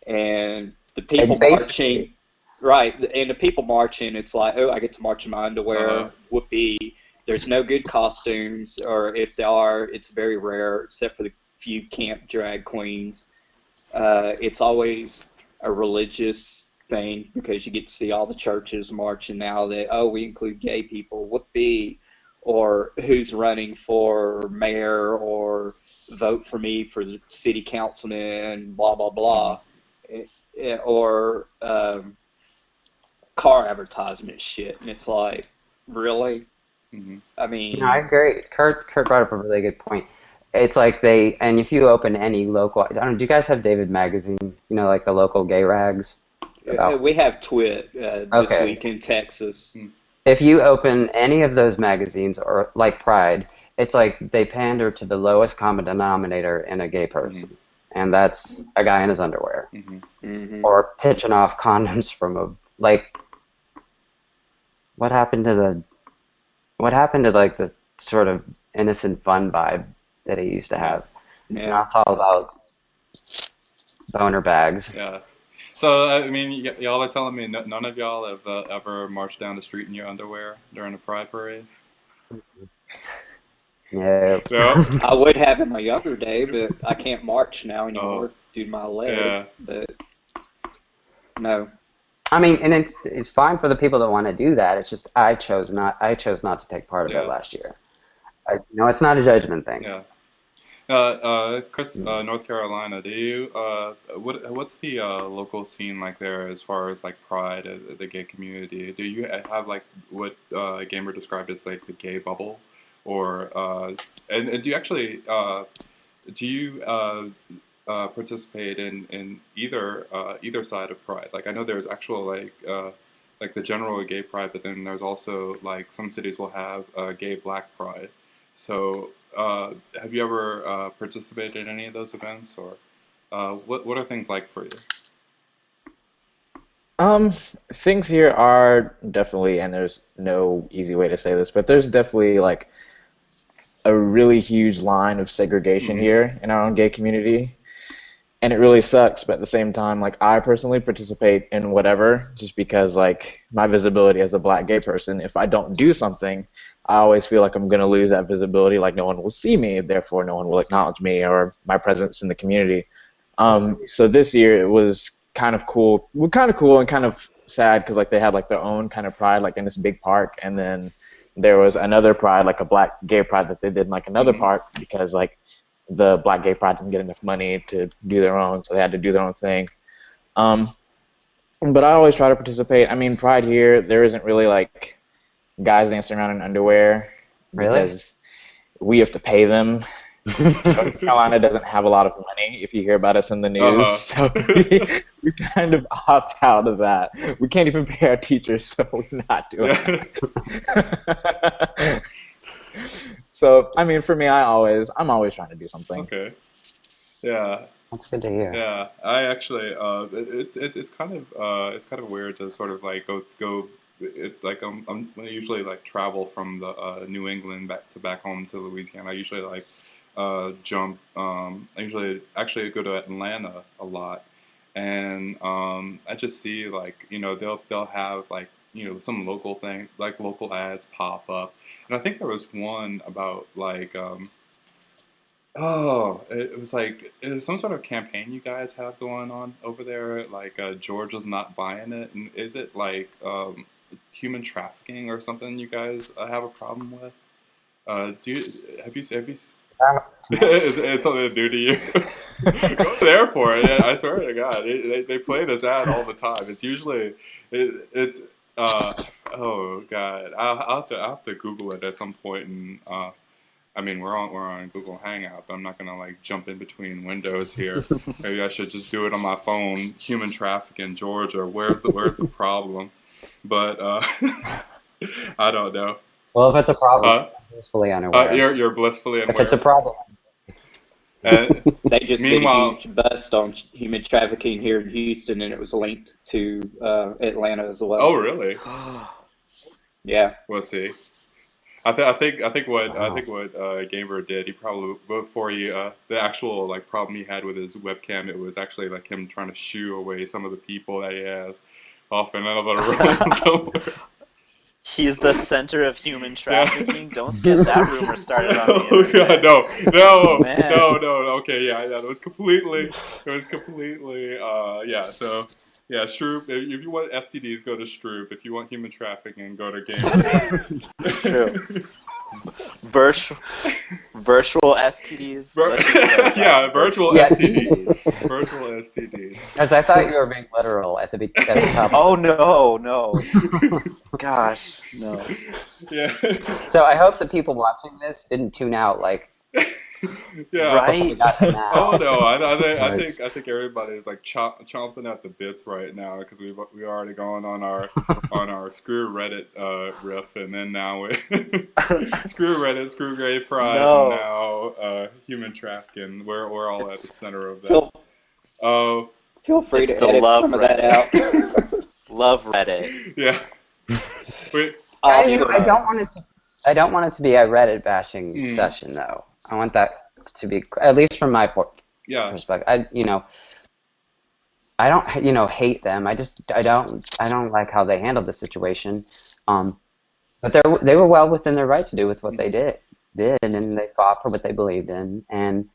and the people marching. Right, and the people marching, it's like, oh, I get to march in my underwear. Whoopee. There's no good costumes, or if there are, it's very rare, except for the few camp drag queens. It's always a religious thing because you get to see all the churches marching now that, oh, we include gay people, whoopee, or who's running for mayor or vote for me for the city councilman, blah, blah, blah. Or car advertisement shit. And it's like, really? I mean... No, I agree. Kirk brought up a really good point. It's like and if you open any local, I don't know, do you guys have David Magazine? You know, like the local gay rags? We have Twit this week in Texas. If you open any of those magazines, or like Pride, it's like they pander to the lowest common denominator in a gay person. And that's a guy in his underwear. Or pitching off condoms from a, like, what happened to like the sort of innocent fun vibe that he used to have? Yeah. Now it's all about boner bags. Yeah. So, I mean, y'all are telling me none of y'all have ever marched down the street in your underwear during a Pride parade? Yeah. No? I would have in my younger day, but I can't march now anymore due to my leg. Yeah. But no. I mean, and it's fine for the people that want to do that. It's just I chose not to take part of it last year. It's not a judgment thing. Yeah. Chris, North Carolina, do you what's the local scene like there as far as like Pride, the gay community? Do you have like what Gaymer described as like the gay bubble, or and do you actually participate in either side of Pride? Like I know there's actual like the general gay Pride, but then there's also like some cities will have gay Black Pride. So have you ever participated in any of those events, or what are things like for you? Things here are definitely, and there's no easy way to say this, but there's definitely like a really huge line of segregation here in our own gay community. And it really sucks, but at the same time, like, I personally participate in whatever, just because, like, my visibility as a Black gay person, if I don't do something, I always feel like I'm going to lose that visibility, like no one will see me, therefore no one will acknowledge me or my presence in the community. So this year it was kind of cool. Well, kind of cool and kind of sad, because, like, they had, like, their own kind of Pride, like, in this big park, and then there was another Pride, like a Black gay Pride that they did in, like, another park, because, like, the Black gay Pride didn't get enough money to do their own, so they had to do their own thing. But I always try to participate. I mean, Pride here, there isn't really, like, guys dancing around in underwear. Really? Because we have to pay them. North Carolina doesn't have a lot of money, if you hear about us in the news. So we kind of opt out of that. We can't even pay our teachers, so we're not doing that. So, I mean, for me, I'm always trying to do something. Okay. Yeah. That's good to hear. Yeah. I actually, it's kind of weird to sort of like go. Like I usually like travel from the New England back home to Louisiana. I usually like jump. I usually actually go to Atlanta a lot, and I just see like they'll have like some local thing like local ads pop up, and I think there was one about like oh it was like it was some sort of campaign you guys have going on over there like Georgia's not buying it, and is it like human trafficking or something you guys have a problem with? Have you is it something to do to you? Go to the airport. Yeah, I swear to God, they play this ad all the time. It's usually it's oh God, I'll have to Google it at some point. And I mean we're on Google Hangout, but I'm not gonna like jump in between windows here. Maybe I should just do it on my phone. Human trafficking, Georgia. Where's the problem? But I don't know. Well, if it's a problem, I'm blissfully unaware. You're blissfully unaware. If it's a problem. They just did a huge bust on human trafficking here in Houston, and it was linked to Atlanta as well. Oh, really? Yeah. We'll see. I think what Gaymer did, he probably before the actual like problem he had with his webcam, it was actually like him trying to shoo away some of the people that he has off in another room somewhere. He's the center of human trafficking. Don't get that rumor started on the Oh internet. God, no. Man. Okay, yeah, it was completely, yeah. So, yeah, Stroop. If you want STDs, go to Stroop. If you want human trafficking, go to Gaymer. True. Virtual STDs. Virtual STDs. Virtual STDs. Because I thought you were being literal at the top. Oh no. Gosh, no. Yeah. So I hope the people watching this didn't tune out like. Yeah. Right. Oh no, I think everybody is like chomping at the bits right now because we already gone on our screw Reddit riff, and then now we screw Reddit, screw Gay Pride, and now human trafficking. We're all at the center of that. Feel free to edit some of that out. Love Reddit. Yeah. Wait. I don't want it to be a Reddit bashing session though. I want that to be, at least from my perspective. I don't hate them. I don't like how they handled the situation. But they were well within their right to do with what they did, and they fought for what they believed in. And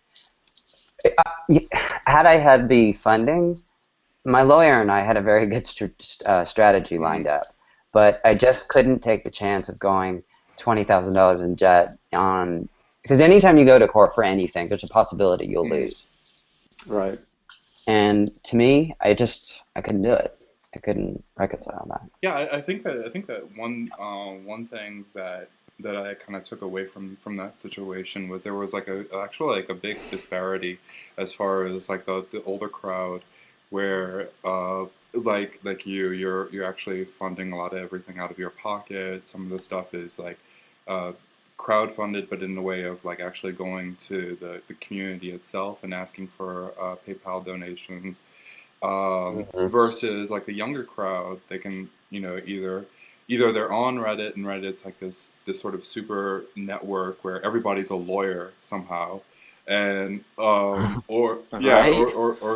had I had the funding, my lawyer and I had a very good strategy lined up. But I just couldn't take the chance of going $20,000 in debt on. Because anytime you go to court for anything, there's a possibility you'll lose. Right. And to me, I couldn't do it. I couldn't reconcile that. Yeah, I think that one thing that I kind of took away from that situation was there was like a big disparity as far as like the older crowd, where like you're actually funding a lot of everything out of your pocket. Some of the stuff is like crowdfunded, but in the way of like actually going to the community itself and asking for PayPal donations, versus like the younger crowd, they can either they're on Reddit, and Reddit's like this sort of super network where everybody's a lawyer somehow, and or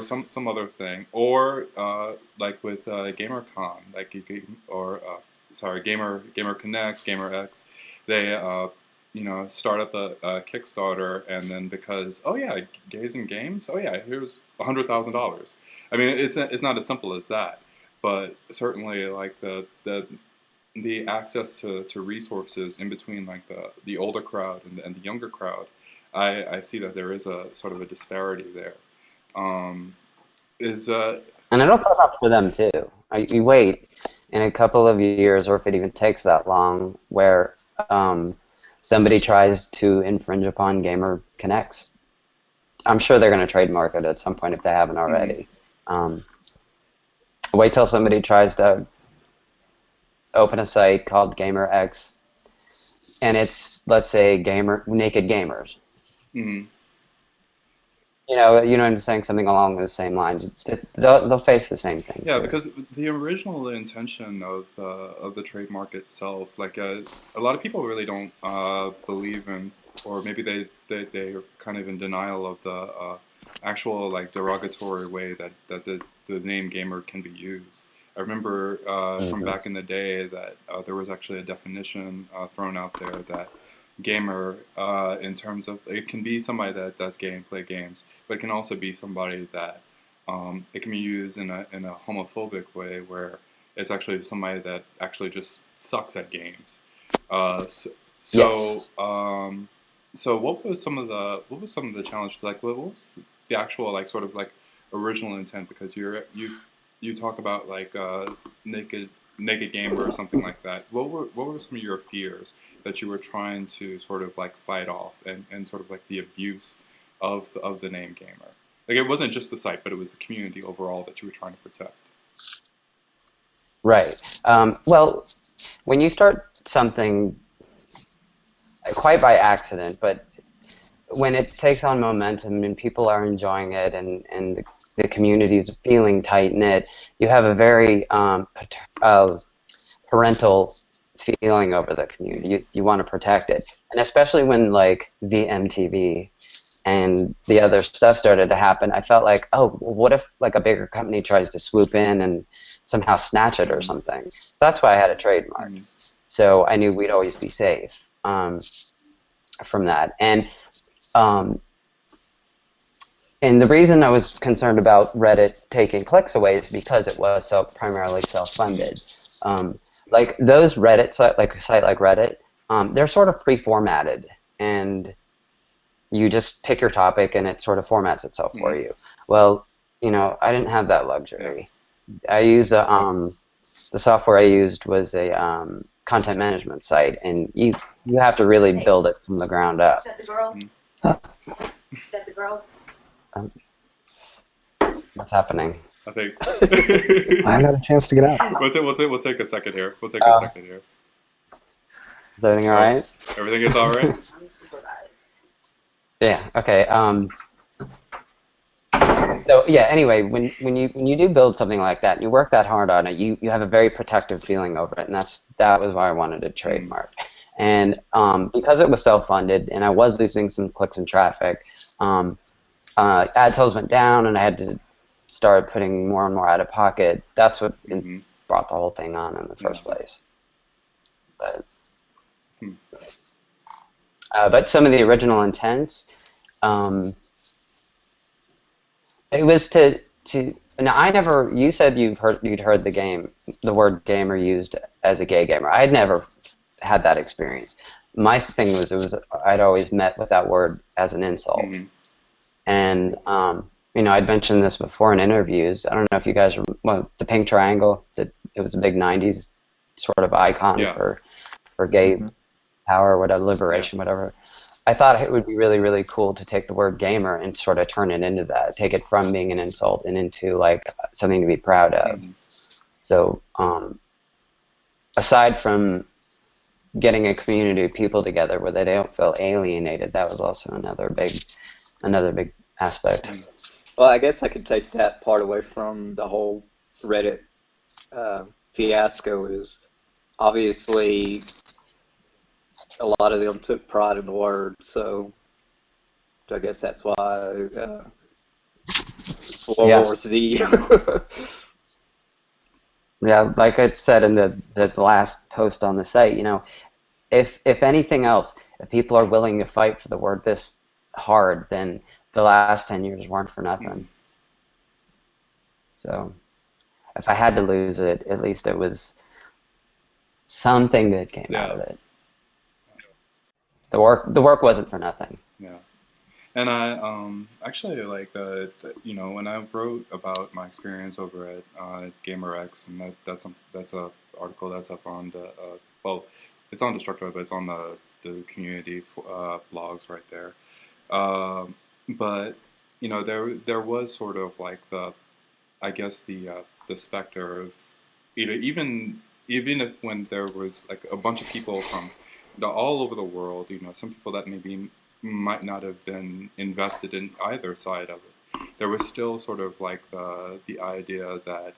some other thing, or like with GamerCon, like Gamer Connect, GamerX, they start up a Kickstarter, and then because gays and games, here's $100,000. I mean, it's not as simple as that, but certainly like the access to resources in between like the older crowd and the younger crowd, I see that there is a sort of a disparity there. And it'll come up for them too. You wait in a couple of years, or if it even takes that long, where somebody tries to infringe upon Gamer Connects. I'm sure they're going to trademark it at some point if they haven't already. Wait till somebody tries to open a site called GaymerX, and it's, let's say, naked gamers. Mm-hmm. You know what I'm saying? Something along those same lines. They'll face the same thing. Yeah, too. because the original intention of the trademark itself, like a lot of people really don't believe in, or maybe they're kind of in denial of the actual like derogatory way that the name gamer can be used. I remember from back in the day that there was actually a definition thrown out there that gamer, in terms of, it can be somebody that does play games, but it can also be somebody that it can be used in a homophobic way, where it's actually somebody that actually just sucks at games. So Yes. so what was some of the challenges? Like, what was the actual like sort of like original intent? Because you talk about like naked gamer or something like that. What were some of your fears that you were trying to sort of like fight off, and sort of like the abuse of the name gamer? Like, it wasn't just the site, but it was the community overall that you were trying to protect. Right. Well, when you start something quite by accident, but when it takes on momentum and people are enjoying it, and the community is feeling tight-knit, you have a very parental feeling over the community. You want to protect it. And especially when, like, the MTV and the other stuff started to happen, I felt like, oh, what if like a bigger company tries to swoop in and somehow snatch it or something? So that's why I had a trademark. So I knew we'd always be safe from that. And the reason I was concerned about Reddit taking clicks away is because it was so primarily self-funded. Like those Reddit site like Reddit, they're sort of pre-formatted, and you just pick your topic and it sort of formats itself for you. Well, I didn't have that luxury. I used the software I used was a content management site, and you have to really build it from the ground up. Is that the girls? Is that the girls? What's happening? I think I haven't had a chance to get out. we'll take a second here. We'll take a second here. Is everything all right? Everything is all right? Unsupervised. Yeah. Okay. So yeah. Anyway, when you do build something like that, and you work that hard on it, you have a very protective feeling over it, and that was why I wanted a trademark. And because it was self-funded, and I was losing some clicks and traffic, ad sales went down, and I had to start putting more and more out of pocket. That's what brought the whole thing on in the first place. But some of the original intents, it was to. Now I never. You said you'd heard the word gamer used as a gay gamer. I had never had that experience. My thing was I'd always met with that word as an insult, and I'd mentioned this before in interviews. I don't know if you guys remember the pink triangle. It was a big '90s sort of icon for gay power, whatever, liberation, whatever. I thought it would be really, really cool to take the word gamer and sort of turn it into that, take it from being an insult and into like something to be proud of. So aside from getting a community of people together where they don't feel alienated, that was also another big aspect. Well, I guess I could take that part away from the whole Reddit fiasco. Is obviously a lot of them took pride in the word, so I guess that's why World War Z. Yeah, like I said in the last post on the site, if anything else, if people are willing to fight for the word this hard, then the last 10 years weren't for nothing. So if I had to lose it, at least it was something good came out of it. The work wasn't for nothing. Yeah. And I actually like when I wrote about my experience over at GaymerX, and that's a article that's up on the it's on Destructo, but it's on the community blogs right there. But there was sort of like I guess the specter of, even if when there was like a bunch of people from all over the world, some people that maybe might not have been invested in either side of it, there was still sort of like the idea that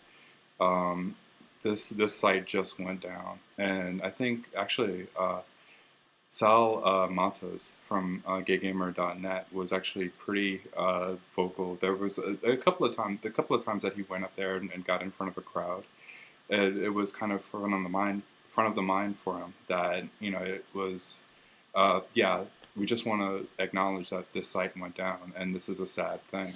this site just went down. And I think actually Sal Matos from Gaymer.net was actually pretty vocal. There was a couple of times that he went up there and got in front of a crowd. It was kind of front of the mind for him that it was we just want to acknowledge that this site went down and this is a sad thing.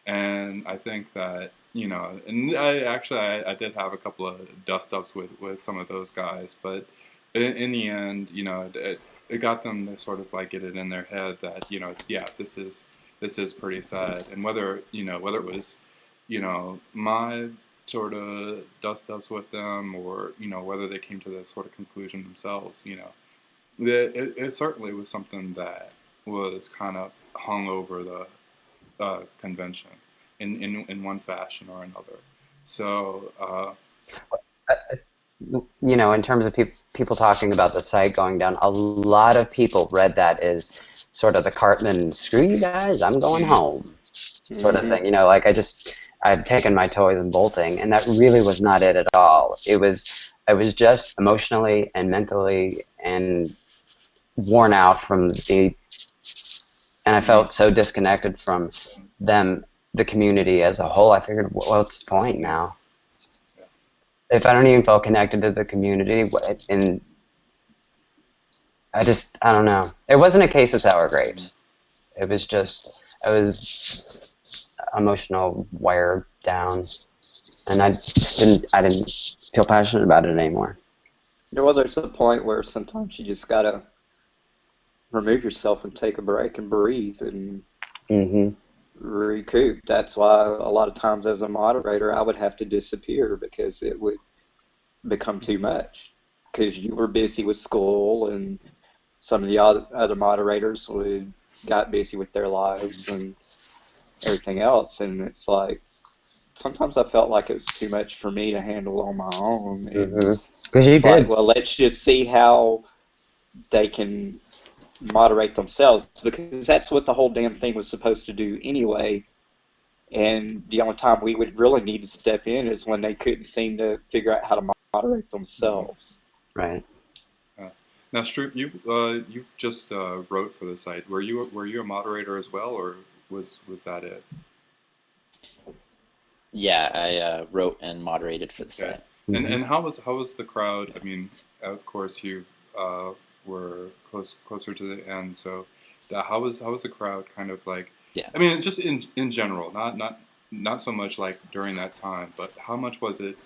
And I think that and I did have a couple of dust ups with some of those guys, but in the end, it got them to sort of like get it in their head that this is pretty sad. And whether it was my sort of dust ups with them, or whether they came to the sort of conclusion themselves, it certainly was something that was kind of hung over the convention in one fashion or another. So in terms of people talking about the site going down, a lot of people read that as sort of the Cartman, screw you guys, I'm going home sort of thing. Like I've taken my toys and bolting, and that really was not it at all. I was just emotionally and mentally and worn out and I felt so disconnected from them, the community as a whole. I figured, what's the point now? If I don't even feel connected to the community, and I don't know. It wasn't a case of sour grapes. It was just, I was emotional, wired down, and I didn't feel passionate about it anymore. Well, there's a point where sometimes you just gotta remove yourself and take a break and breathe and recoup. That's why a lot of times as a moderator I would have to disappear because it would become too much, because you were busy with school and some of the other moderators got busy with their lives and everything else, and it's like sometimes I felt like it was too much for me to handle on my own. Because you did. Like, well, let's just see how they can moderate themselves, because that's what the whole damn thing was supposed to do anyway. And the only time we would really need to step in is when they couldn't seem to figure out how to moderate themselves. Right. Now, Stroop, you just wrote for the site. Were you a moderator as well, or was that it? Yeah, I wrote and moderated for the site. And how was the crowd? I mean, of course you were closer to the end, so how was the crowd kind of like? Yeah. I mean, just in general, not so much like during that time, but how much was it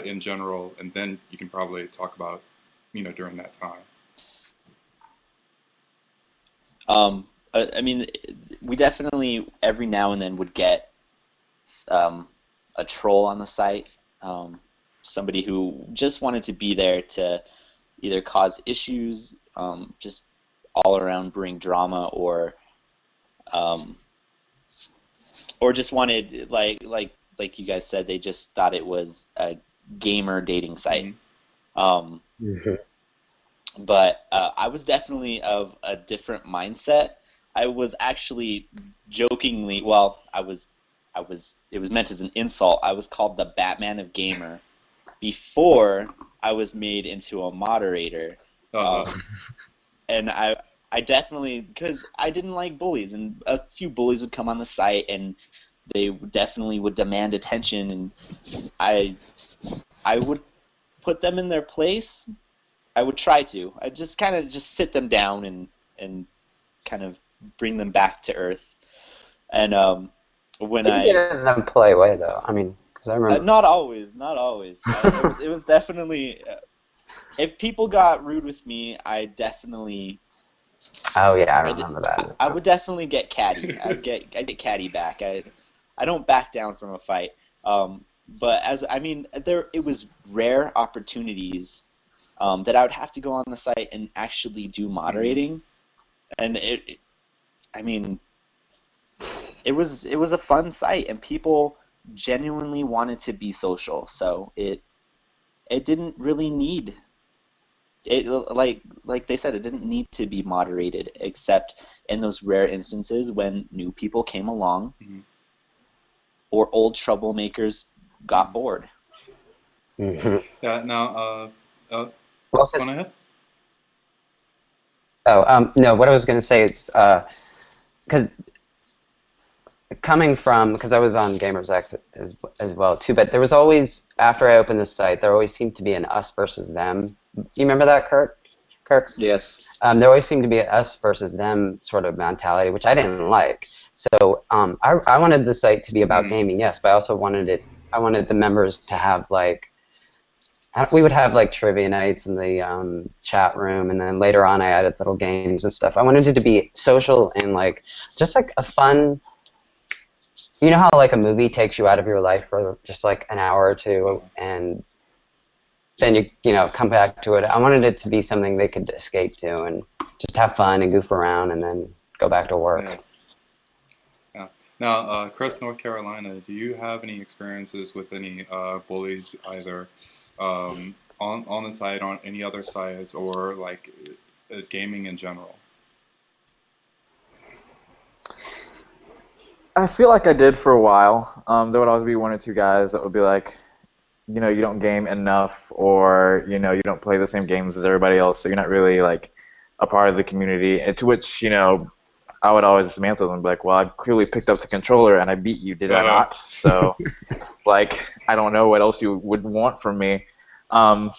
in general? And then you can probably talk about during that time. I mean, we definitely every now and then would get a troll on the site, somebody who just wanted to be there to either cause issues, just all around bring drama, or just wanted like you guys said, they just thought it was a gamer dating site. But I was definitely of a different mindset. I was actually jokingly, well, it was meant as an insult. I was called the Batman of Gaymer before I was made into a moderator. And I definitely, because I didn't like bullies, and a few bullies would come on the site and they definitely would demand attention, and I would put them in their place. I would try to. I just kind of just sit them down and kind of bring them back to earth. And when I did it in a play way, though. I mean, because I remember not always. It was definitely if people got rude with me, I definitely. Oh yeah, I remember that. I would definitely get catty. I'd get catty back. I don't back down from a fight. But it was rare opportunities that I would have to go on the site and actually do moderating, and it was a fun site, and people genuinely wanted to be social, so it didn't really need it, like they said, it didn't need to be moderated, except in those rare instances when new people came along or old troublemakers got bored. Mhm. Yeah. Now, Well, what's going ahead? no, what I was going to say is because coming from, because I was on Gamers X as well too, but there was always, after I opened the site, there always seemed to be an us versus them. Do you remember that, Kirk? Yes. There always seemed to be an us versus them sort of mentality, which I didn't like. So I wanted the site to be about gaming, yes, but I also I wanted the members to have like, we would have like trivia nights in the chat room, and then later on I added little games and stuff. I wanted it to be social and like just like a fun. You know how like a movie takes you out of your life for just like an hour or two, and then you know come back to it. I wanted it to be something they could escape to and just have fun and goof around, and then go back to work. Yeah. Now, Chris, North Carolina, do you have any experiences with any bullies, either on the site, on any other sites, or like gaming in general? I feel like I did for a while. There would always be one or two guys that would be like, you know, you don't game enough, or you know, you don't play the same games as everybody else, so you're not really like a part of the community. And to which, you know, I would always dismantle them and be like, well, I clearly picked up the controller and I beat you, did I not? So, like, I don't know what else you would want from me. But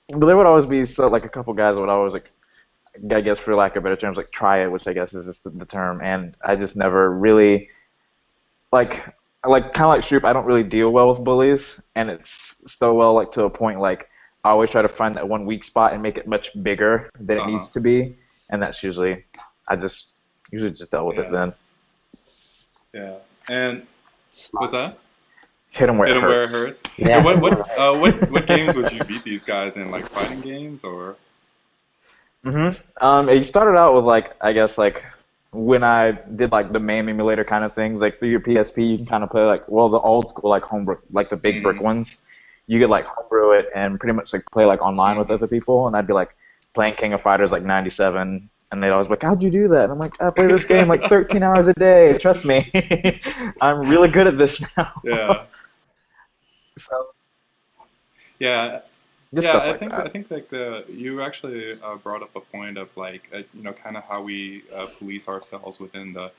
there would always be like a couple guys that would always like, I guess for lack of better terms, like try it, which I guess is just the term. And I just never really like kind of like Shroop. I don't really deal well with bullies, and it's so well like to a point like I always try to find that one weak spot and make it much bigger than it needs to be, and that's usually usually just dealt with it then. Yeah, and what's that? Hit them where it hurts. Where it hurts. Yeah. What games would you beat these guys in? Like fighting games or? It started out with like I guess like when I did like the MAME emulator kind of things, like through your PSP, you can kind of play like the old school like homebrew, like the big brick ones. You could like homebrew it and pretty much like play like online with other people, and I'd be like playing King of Fighters like 97, and they'd always be like, "How'd you do that?" And I'm like, "I play this game like 13 hours a day. Trust me, I'm really good at this now." Yeah. So. Yeah. Just yeah, I think like you actually brought up a point of like you know, kind of how we police ourselves within the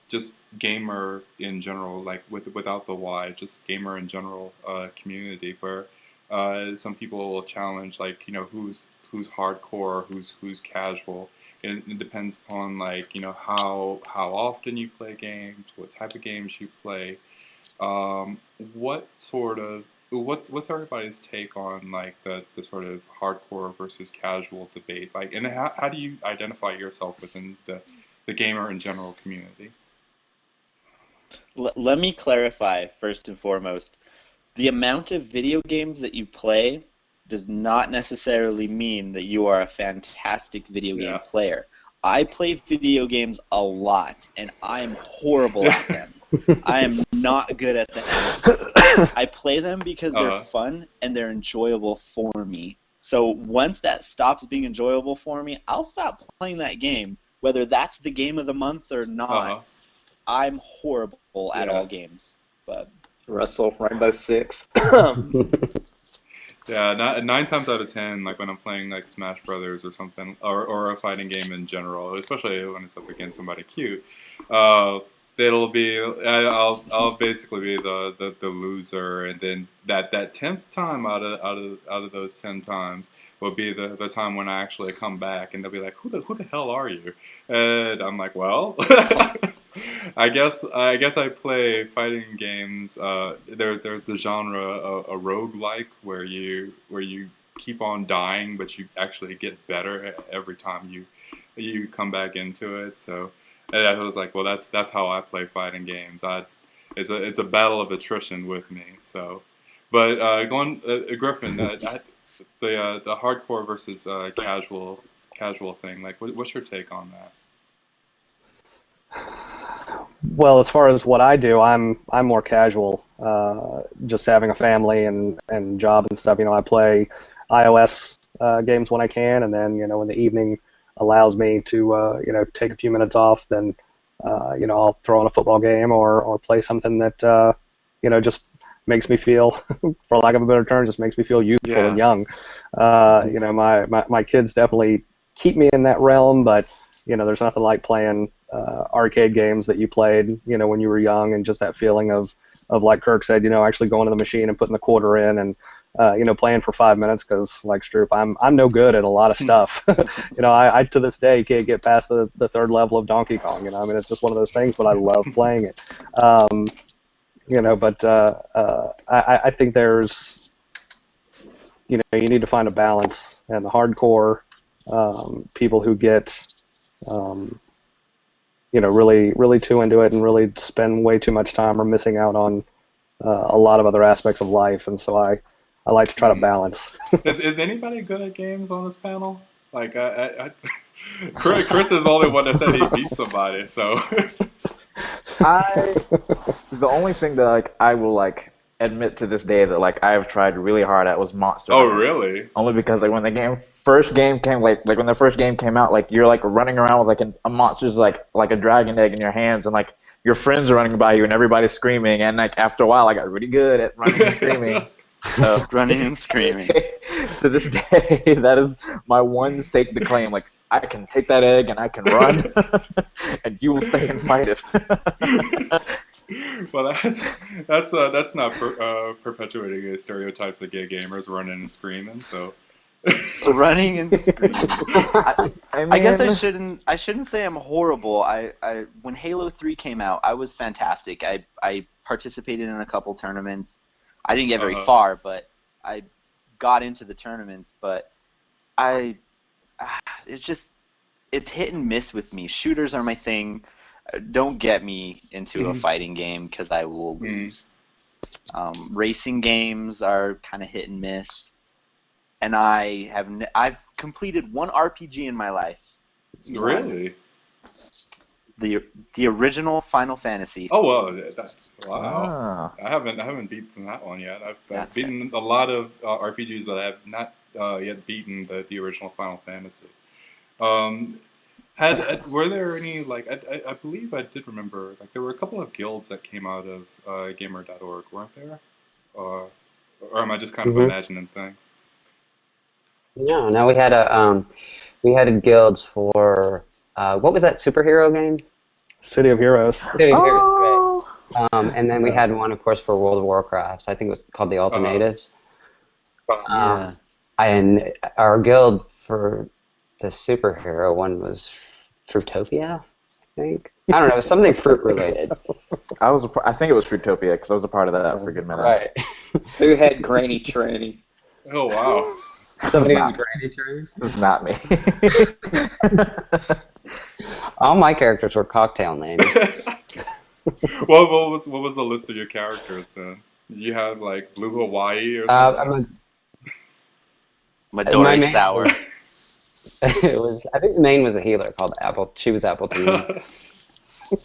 just gamer in general, like without the Y, just gamer in general community, where some people will challenge like, you know, who's hardcore, who's casual. It depends upon like, you know, how often you play games, what type of games you play, what's everybody's take on like the sort of hardcore versus casual debate, like, and how do you identify yourself within the gamer in general community? Let me clarify first and foremost. The amount of video games that you play does not necessarily mean that you are a fantastic video game player. I play video games a lot, and I am horrible at them. I am not good at them. I play them because they're fun and they're enjoyable for me. So once that stops being enjoyable for me, I'll stop playing that game, whether that's the game of the month or not. I'm horrible at all games. But Russell, Rainbow Six. Yeah, 9 times out of 10, like when I'm playing like Smash Brothers or something, or a fighting game in general, especially when it's up against somebody cute, it'll be I'll basically be the loser, and then that 10th time out of those 10 times will be the time when I actually come back, and they'll be like, who the hell are you? And I'm like, well, I guess I play fighting games. There's the genre a roguelike where you keep on dying, but you actually get better every time you come back into it. So I was like, well, that's how I play fighting games. It's a battle of attrition with me. So, but Griffin, the hardcore versus casual thing. Like, what's your take on that? Well, as far as what I do, I'm more casual. Just having a family and job and stuff. I play iOS games when I can, and then when the evening allows me to take a few minutes off, then I'll throw on a football game or play something that just makes me feel, for lack of a better term, just makes me feel youthful and young. My kids definitely keep me in that realm, but there's nothing like playing arcade games that you played, when you were young, and just that feeling of like Kirk said, actually going to the machine and putting the quarter in and playing for 5 minutes, because like Stroop, I'm no good at a lot of stuff. I to this day can't get past the third level of Donkey Kong. It's just one of those things, but I love playing it. But I think there's, you need to find a balance, and the hardcore people who get really too into it and really spend way too much time are missing out on a lot of other aspects of life, and so I like to try to balance. Is anybody good at games on this panel? Like, Chris is the only one that said he beat somebody, so. The only thing that I will admit to this day that I have tried really hard at was Monster Oh, Hunter. really? Only because when the first game came when the first game came out, you're running around with a monster's like a dragon egg in your hands, and your friends are running by you and everybody's screaming, and after a while I got really good at running and screaming. So Running and screaming. To this day, that is my one stake to claim. I can take that egg and I can run, and you will stay and fight it. Well, that's not perpetuating stereotypes of gay gamers running and screaming. So Running and screaming. I guess I shouldn't say I'm horrible. When Halo 3 came out, I was fantastic. I participated in a couple tournaments. I didn't get very far, but I got into the tournaments. But it's hit and miss with me. Shooters are my thing. Don't get me into a fighting game because I will lose. Racing games are kind of hit and miss. And I've completed one RPG in my life. Really? The original Final Fantasy. Oh well, wow! I haven't beaten that one yet. I've beaten a lot of RPGs, but I have not yet beaten the original Final Fantasy. Were there any I believe I did remember there were a couple of guilds that came out of Gaymer.org, weren't there? Or am I just kind of imagining things? No, we had a guild for what was that superhero game? City of Heroes. City of Heroes, great. And then we had one, of course, for World of Warcraft. I think it was called the Alternatives. And our guild for the superhero one was Fruitopia, I think. I don't know, it was something fruit related. I think it was Fruitopia because I was a part of that for a good minute. Right. Who had Granny Tranny? Oh wow. Somebody was Granny Turns? It's not me. All my characters were cocktail names. Well, what was the list of your characters then? You had Blue Hawaii or something? Midori Sour. I think the main was a healer called Apple. She was Appleton.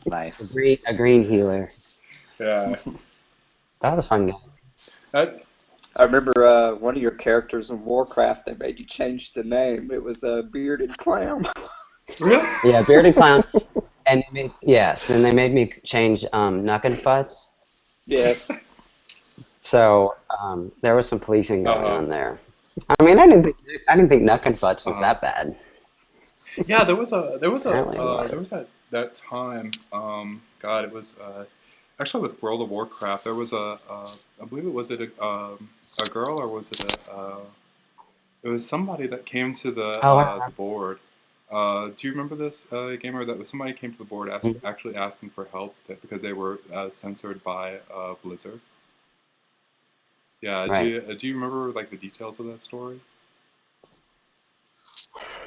Nice. A green healer. Yeah. That was a fun game. I remember one of your characters in Warcraft, they made you change the name. It was a Bearded Clown. Really? Yeah, Bearded Clown. And they made me change Nuck and Futz. Yes. So there was some policing going on there. I mean, I didn't think Nuck and Futz was that bad. Yeah, there was that time. God, it was actually with World of Warcraft. There was I believe it was a girl or was it it was somebody that came to the board. Do you remember this, Gamer? That somebody came to the board actually asking for help because they were censored by Blizzard. Yeah, right. Do you remember the details of that story?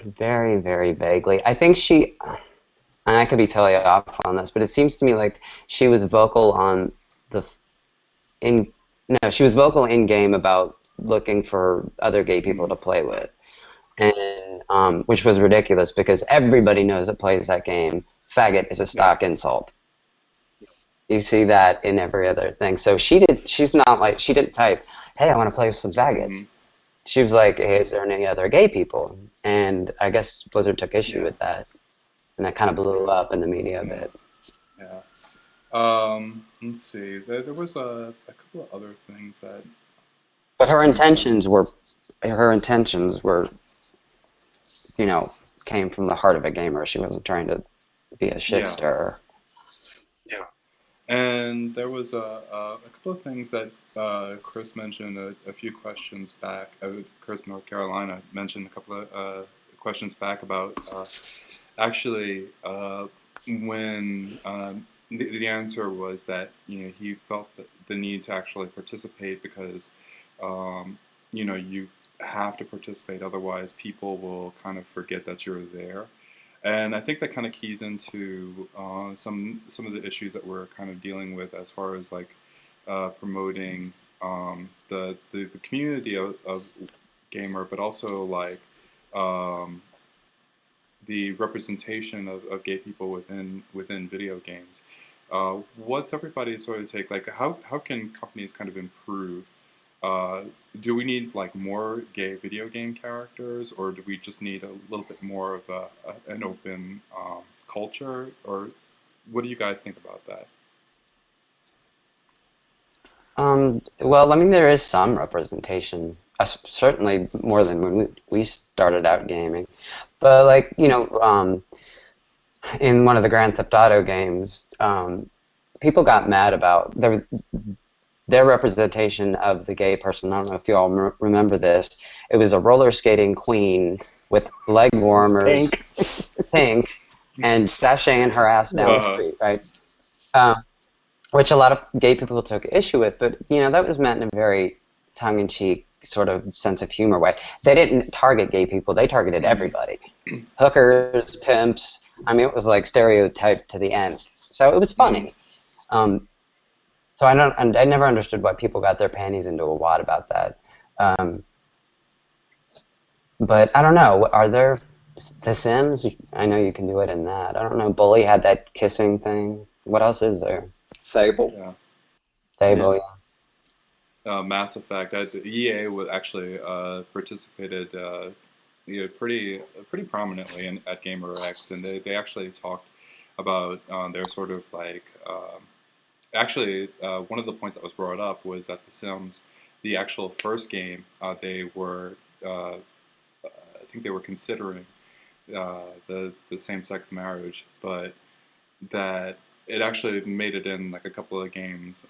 Very, very vaguely. I think she, and I could be totally off on this, but it seems to me like she was vocal she was vocal in game about looking for other gay people to play with, and which was ridiculous because everybody knows that plays that game. Faggot is a stock insult. You see that in every other thing. So she's not like, she didn't type, hey, I want to play with some faggots. She was like, hey, is there any other gay people? And I guess Blizzard took issue with that. And that kind of blew up in the media a bit. Yeah. Let's see. There was a couple of other things that... But her intentions were, you know, came from the heart of a gamer. She wasn't trying to be a shit stirrer. Yeah. And there was a couple of things that Chris mentioned a few questions back. Chris, North Carolina, mentioned a couple of questions back about actually when the answer was that, you know, he felt the need to actually participate because you know, you have to participate, otherwise people will kind of forget that you're there. And I think that kind of keys into some of the issues that we're kind of dealing with as far as like promoting the community of Gaymer, but also like the representation of gay people within video games. What's everybody's sort of take? Like, how can companies kind of improve? Do we need like more gay video game characters, or do we just need a little bit more of an open culture? Or what do you guys think about that? Well, I mean, there is some representation, certainly more than when we started out gaming. But like, you know, in one of the Grand Theft Auto games, people got mad about their representation of the gay person. I don't know if you all remember this. It was a roller skating queen with leg warmers, pink, and sashaying her ass down the street, right? Which a lot of gay people took issue with, but you know, that was meant in a very tongue-in-cheek sort of sense of humor way. They didn't target gay people; they targeted everybody, hookers, pimps. I mean, it was like stereotyped to the end. So it was funny. So I never understood why people got their panties into a wad about that. But I don't know. Are there The Sims? I know you can do it in that. I don't know. Bully had that kissing thing. What else is there? Fable. Yeah. Fable, yeah. Mass Effect. EA was actually participated pretty prominently at GamerX, and they actually talked about their sort of like. Actually, one of the points that was brought up was that The Sims, the actual first game, they were, I think they were considering the same-sex marriage, but that it actually made it in like a couple of games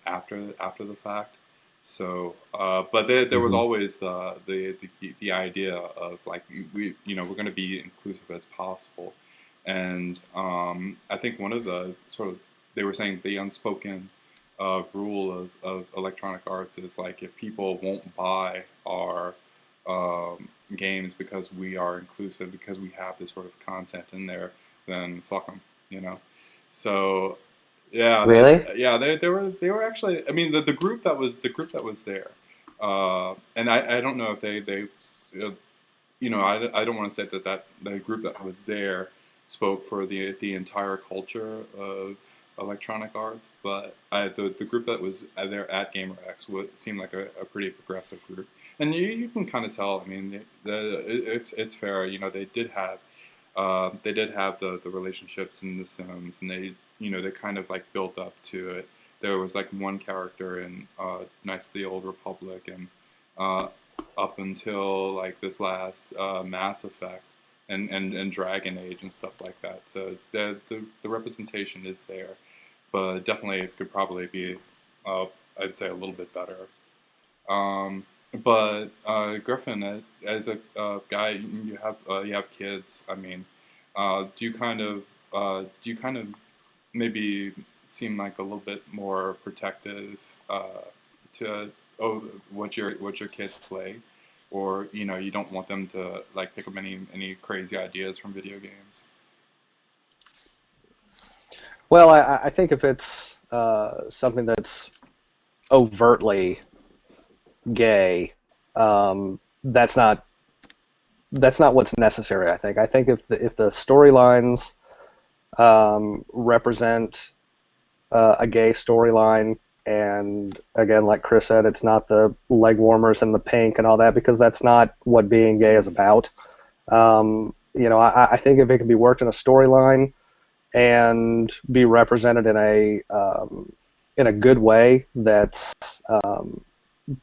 after the fact. So, but there was always the idea of like we're going to be inclusive as possible, and I think one of the sort of, they were saying the unspoken rule of Electronic Arts is like, if people won't buy our games because we are inclusive, because we have this sort of content in there, then fuck them, you know. So yeah, really, they were actually. I mean, the group that was there, and I don't know if they you know, I don't want to say that the group that was there spoke for the entire culture of Electronic Arts, but the group that was there at GamerX seemed like a pretty progressive group, and you can kind of tell. I mean, it's fair. You know, they did have the relationships in The Sims, and they kind of like built up to it. There was like one character in Knights of the Old Republic, and up until like this last Mass Effect and Dragon Age and stuff like that. So the representation is there, but definitely it could probably be, I'd say, a little bit better. But Griffin, as a guy, you have kids. I mean, do you kind of maybe seem like a little bit more protective to what your kids play, or you don't want them to like pick up any crazy ideas from video games? Well, I think if it's something that's overtly gay, that's not what's necessary. I think if the storylines represent a gay storyline. And again, like Chris said, it's not the leg warmers and the pink and all that, because that's not what being gay is about. I think if it can be worked in a storyline and be represented in a good way, that's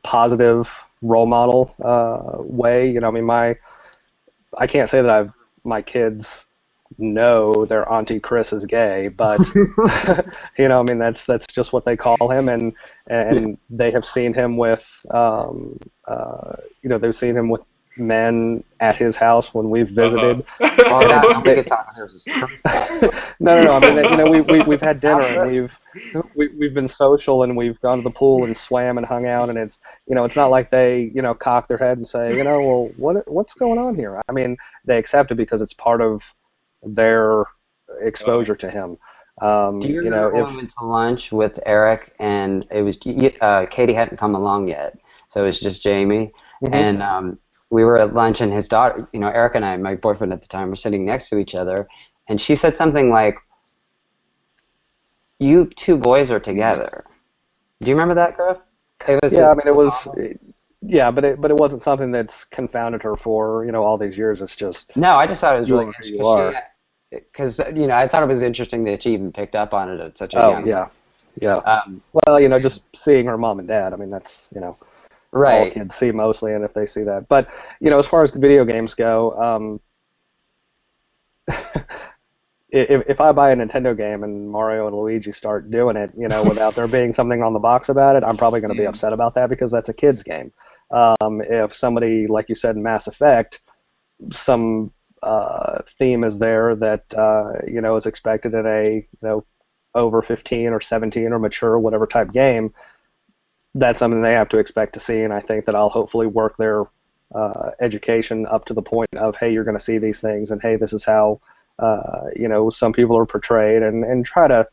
positive role model way. I can't say that my kids know their Auntie Chris is gay, but that's just what they call him, and they have seen him with they've seen him with men at his house when we've visited. No. We've had dinner and we've been social, and we've gone to the pool and swam and hung out, and it's not like they cock their head and say well, what's going on here. They accept it because it's part of their exposure to him. Do you remember when we went to lunch with Eric, and it was Katie hadn't come along yet, so it was just Jamie, and we were at lunch, and his daughter, Eric and I, my boyfriend at the time, were sitting next to each other, and she said something like, "You two boys are together." Do you remember that, Griff? But it wasn't something that's confounded her for all these years. It's just I just thought it was really interesting because I thought it was interesting that she even picked up on it at such a young age. Just seeing her mom and dad. That's right. All kids see mostly, and if they see that. But as far as video games go, if I buy a Nintendo game and Mario and Luigi start doing it, without there being something on the box about it, I'm probably going to be upset about that, because that's a kid's game. If somebody, like you said, in Mass Effect, some theme is there that is expected in a over 15 or 17 or mature, whatever type game, that's something they have to expect to see, and I think that I'll hopefully work their education up to the point of, hey, you're going to see these things, and hey, this is how some people are portrayed, and try to.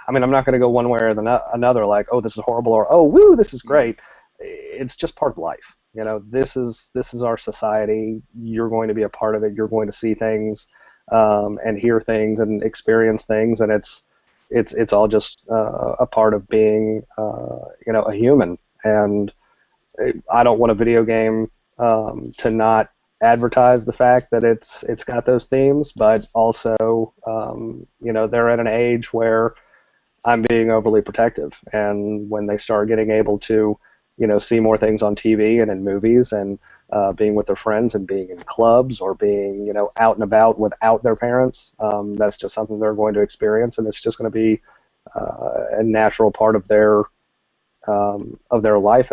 I'm not going to go one way or another, like, oh, this is horrible, or oh, woo, this is great. It's just part of life. This is our society. You're going to be a part of it. You're going to see things, and hear things, and experience things, and it's all just a part of being a human. And I don't want a video game to not advertise the fact that it's got those themes, but also they're at an age where I'm being overly protective, and when they start getting able to see more things on TV and in movies, and being with their friends, and being in clubs, or being out and about without their parents, that's just something they're going to experience, and it's just going to be a natural part of their life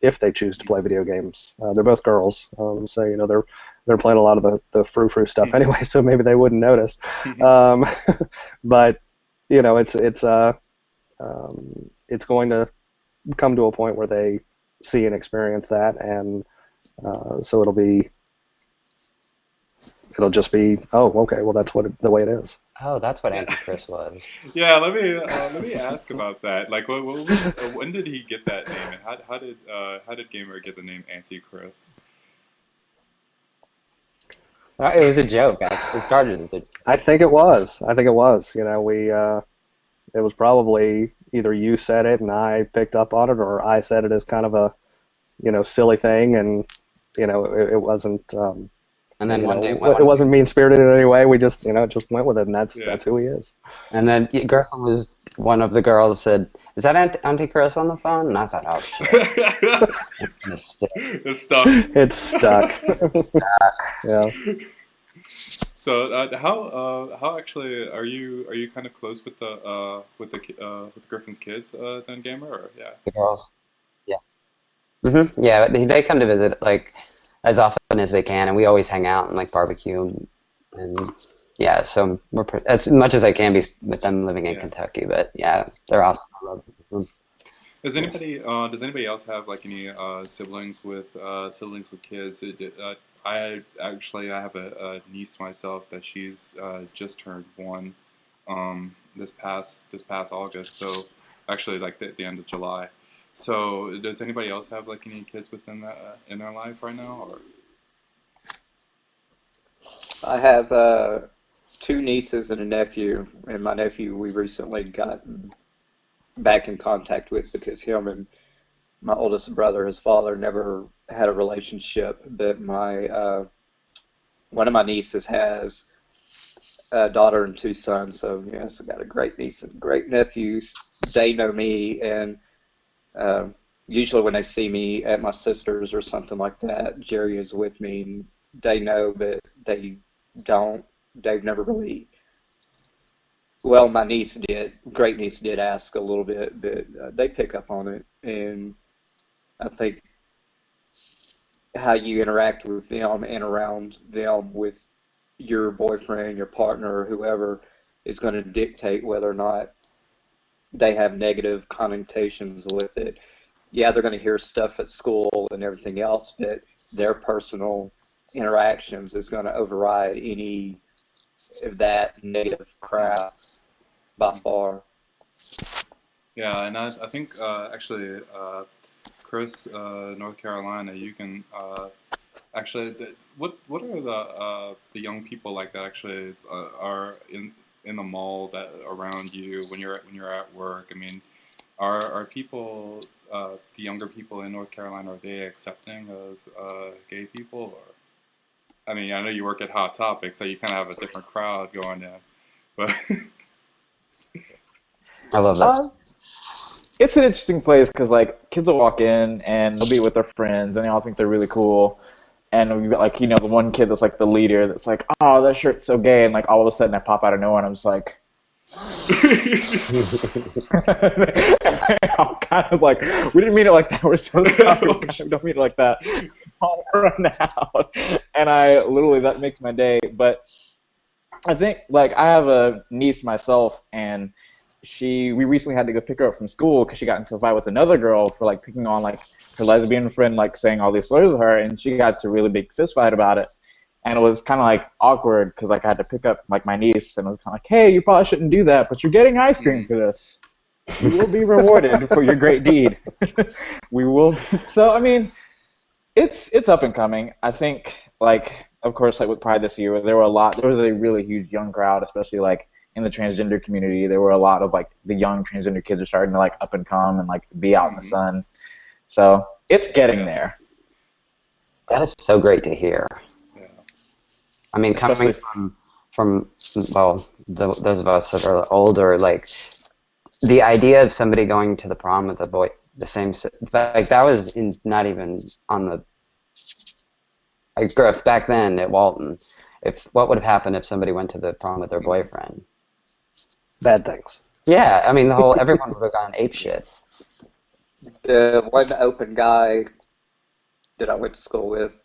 if they choose to play video games. They're both girls, so they're playing a lot of the frou-frou stuff anyway, so maybe they wouldn't notice. But it's going to come to a point where they see and experience that, and so it'll just be, oh, okay, well, that's the way it is. Oh, that's what Auntie Chris was. Yeah, let me ask about that. Like, when did he get that name, and how did Gaymer get the name Auntie Chris? It was a joke. It started as a joke. I think it was. It was probably either you said it and I picked up on it, or I said it as kind of a silly thing, and it wasn't. And then one day, it wasn't mean-spirited in any way. We just, just went with it, and that's who he is. And then Griffin was one of the girls said, "Is that Auntie Chris on the phone?" And I thought, "Oh shit, it's stuck." It's stuck. Yeah. So how actually are you kind of close with with Griffin's kids then, Gaymer, or yeah? The girls. Yeah. Yeah, they come to visit like as often as they can, and we always hang out and like barbecue, and yeah, so we're as much as I can be with them living in Kentucky. But yeah, they're awesome. I love them. Does anybody else have like any siblings with kids? I have a niece myself that she's just turned 1 this past August. So actually, like the end of July. So does anybody else have like any kids within that in their life right now? Or I have two nieces and a nephew, and my nephew we recently got back in contact with because him and my oldest brother, his father, never had a relationship. But my one of my nieces has a daughter and two sons, so yes, I got a great niece and great nephews. They know me, and usually when they see me at my sister's or something like that, Jerry is with me, and they know, but they don't. They've never really. Well, my niece did, great niece did ask a little bit, but they pick up on it, and I think how you interact with them and around them with your boyfriend, your partner, or whoever is going to dictate whether or not they have negative connotations with it. Yeah, they're going to hear stuff at school and everything else, but their personal interactions is going to override any of that negative crap by far. Yeah, and I think actually, Chris, North Carolina, you can actually. What are the young people like that actually are in the mall that around you when you're at work? I mean, are people the younger people in North Carolina, are they accepting of gay people? Or I mean, I know you work at Hot Topic, so you kind of have a different crowd going in, but. I love this. It's an interesting place because like kids will walk in and they'll be with their friends and they all think they're really cool, and we've got like the one kid that's like the leader that's like, oh, that shirt's so gay, and like all of a sudden I pop out of nowhere and I'm just like. I'm kind of like, we didn't mean it like that. We're so sorry. We don't mean it like that. I'll run out, and I literally that makes my day. But I think like I have a niece myself, and we recently had to go pick her up from school because she got into a fight with another girl for like picking on like her lesbian friend, like saying all these slurs to her, and she got to a really big fist fight about it. And it was kind of like awkward because like I had to pick up like my niece, and I was kind of like, hey, you probably shouldn't do that, but you're getting ice cream for this. You will be rewarded for your great deed. We will. So I mean, it's up and coming. I think like of course like with Pride this year, there was a really huge young crowd, especially like in the transgender community. There were a lot of like the young transgender kids are starting to like up and come and like be out in the sun. So it's getting there. That is so great to hear. I mean, coming from well, those of us that are older, like the idea of somebody going to the prom with a boy, the same, like that was not even on the. I grew up back then at Walton. What would have happened if somebody went to the prom with their boyfriend? Bad things. Yeah, I mean everyone would have gone apeshit. The one open guy that I went to school with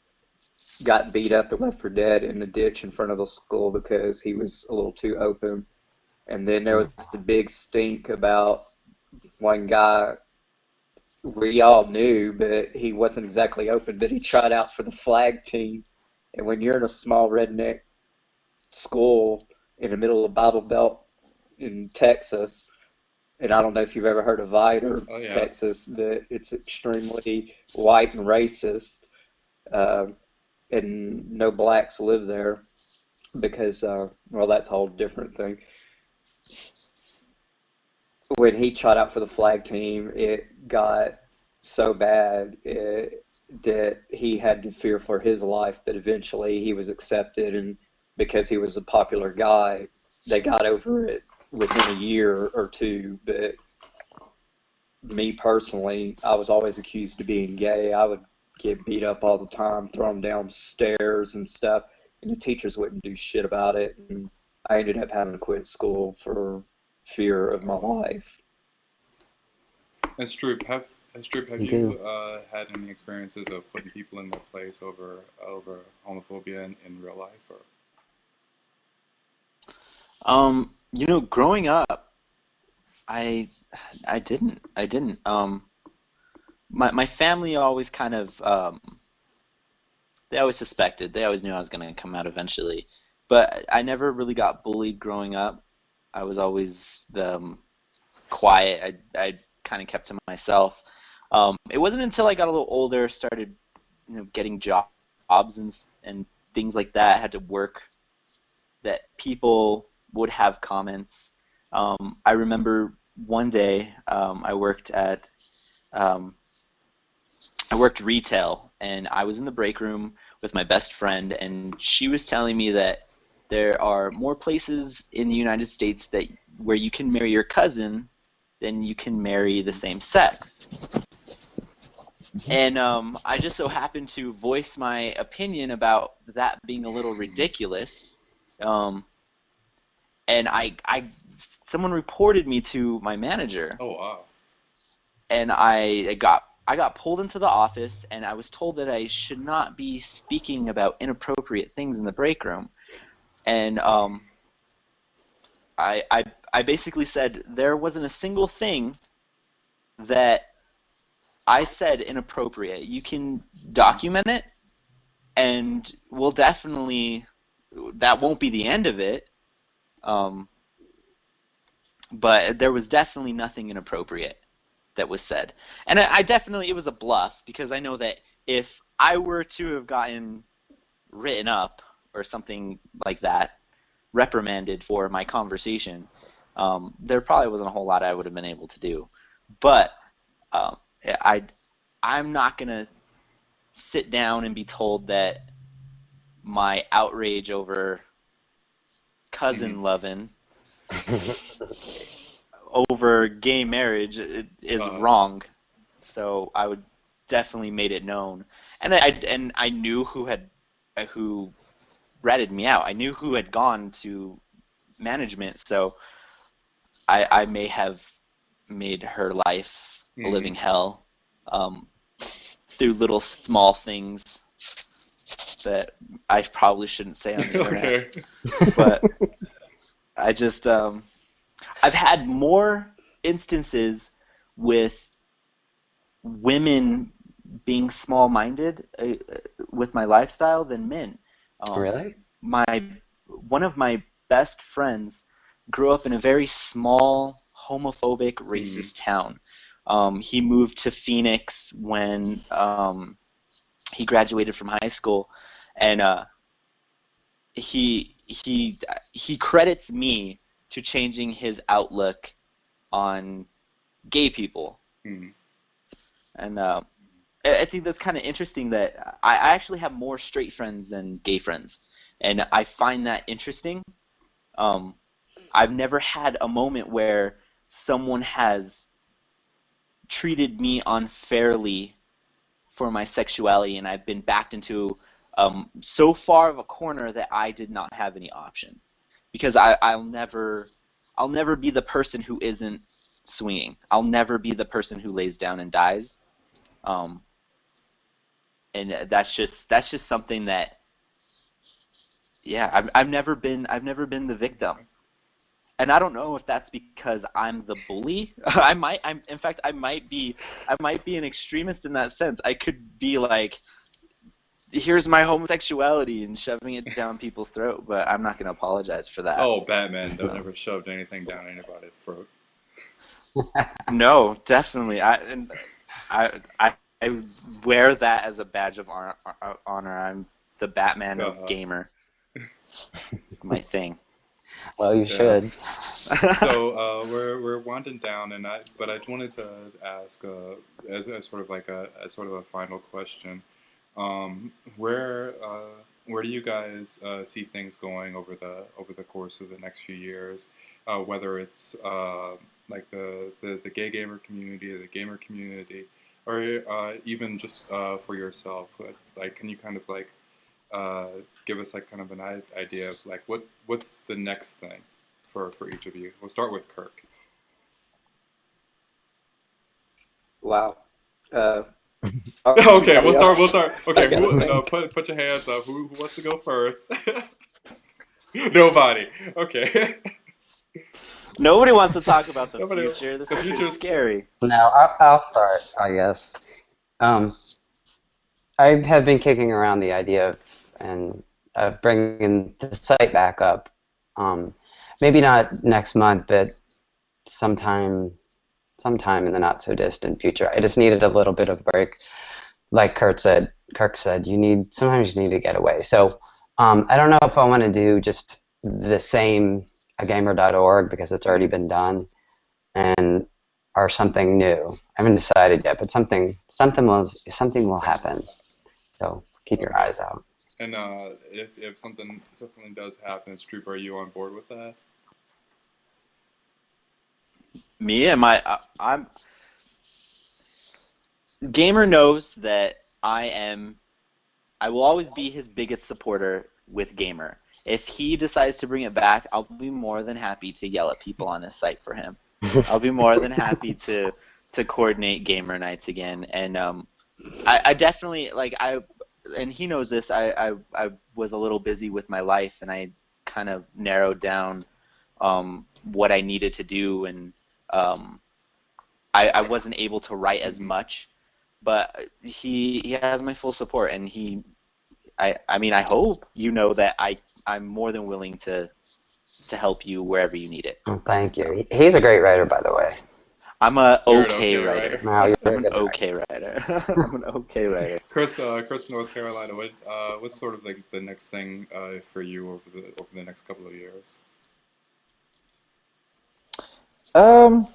got beat up and left for dead in the ditch in front of the school because he was a little too open. And then there was the big stink about one guy we all knew, but he wasn't exactly open, but he tried out for the flag team. And when you're in a small redneck school in the middle of Bible Belt in Texas, and I don't know if you've ever heard of Vidor, Texas, but it's extremely white and racist. And no blacks live there because, well, that's a whole different thing. When he tried out for the flag team, it got so bad that he had to fear for his life, but eventually he was accepted, and because he was a popular guy, they got over it within a year or two. But me personally, I was always accused of being gay. I would get beat up all the time, thrown down stairs and stuff, and the teachers wouldn't do shit about it, and I ended up having to quit school for fear of my life. As Droop, have you had any experiences of putting people in their place over homophobia in real life? Or? Growing up, I didn't. My family always kind of, they always suspected. They always knew I was going to come out eventually. But I never really got bullied growing up. I was always quiet. I kind of kept to myself. It wasn't until I got a little older, started getting jobs and things like that, I had to work, that people would have comments. I remember one day I worked retail, and I was in the break room with my best friend, and she was telling me that there are more places in the United States where you can marry your cousin than you can marry the same sex. And I just so happened to voice my opinion about that being a little ridiculous. And someone reported me to my manager. Oh wow! And I got pulled into the office, and I was told that I should not be speaking about inappropriate things in the break room. And I basically said there wasn't a single thing that I said inappropriate. You can document it, and we'll definitely, that won't be the end of it. But there was definitely nothing inappropriate that was said. And I definitely, it was a bluff, because I know that if I were to have gotten written up or something like that, reprimanded for my conversation, there probably wasn't a whole lot I would have been able to do. But I'm not going to sit down and be told that my outrage over cousin loving over gay marriage is wrong. So I would definitely made it known. And I knew who ratted me out. I knew who had gone to management, so I may have made her life a living hell through little small things that I probably shouldn't say on the internet. But I just I've had more instances with women being small-minded with my lifestyle than men. Really? One of my best friends grew up in a very small, homophobic, racist town. He moved to Phoenix when he graduated from high school, and he credits me to changing his outlook on gay people. And I think that's kind of interesting that I actually have more straight friends than gay friends, and I find that interesting. I've never had a moment where someone has treated me unfairly for my sexuality, and I've been backed into so far of a corner that I did not have any options. Because I'll never be the person who isn't swinging. I'll never be the person who lays down and dies. And that's just something that, yeah, I've never been the victim. And I don't know if that's because I'm the bully. I might be an extremist in that sense. I could be like, here's my homosexuality and shoving it down people's throat, but I'm not going to apologize for that. Oh, Batman, don't ever shoved anything down anybody's throat. No, definitely. I wear that as a badge of honor. I'm the Batman of Gaymer. It's my thing. Well, you should. So we're winding down, but I wanted to ask as sort of like a final question. Where do you guys see things going over the course of the next few years? Whether it's like the gay gamer community, or the gamer community, or even just for yourself. Like, can you kind of like give us like kind of an idea of like what's the next thing for each of you? We'll start with Kirk. Wow. Okay, we'll start. Okay, put your hands up. Who wants to go first? Nobody. Okay. Nobody wants to talk about the future. The future's scary. No, I'll start, I guess. I have been kicking around the idea of bringing the site back up. Maybe not next month, but sometime in the not so distant future. I just needed a little bit of a break. Like Kirk said, sometimes you need to get away. So I don't know if I want to do just the same a Gaymer.org because it's already been done, and or something new. I haven't decided yet, but something will happen. So keep your eyes out. And if something does happen, Stroop, are you on board with that? Me and I'm Gaymer knows that I will always be his biggest supporter with Gaymer. If he decides to bring it back, I'll be more than happy to yell at people on his site for him. I'll be more than happy to coordinate Gaymer nights again. And I definitely and he knows this. I was a little busy with my life, and I kind of narrowed down what I needed to do, and I wasn't able to write as much. But he has my full support, and I mean, I hope you know that I'm more than willing to help you wherever you need it. Well, thank you. He's a great writer, by the way. I'm an okay writer. No, you're I'm an okay writer. I'm an okay writer. Chris, North Carolina, what's sort of like the next thing for you over the next couple of years? To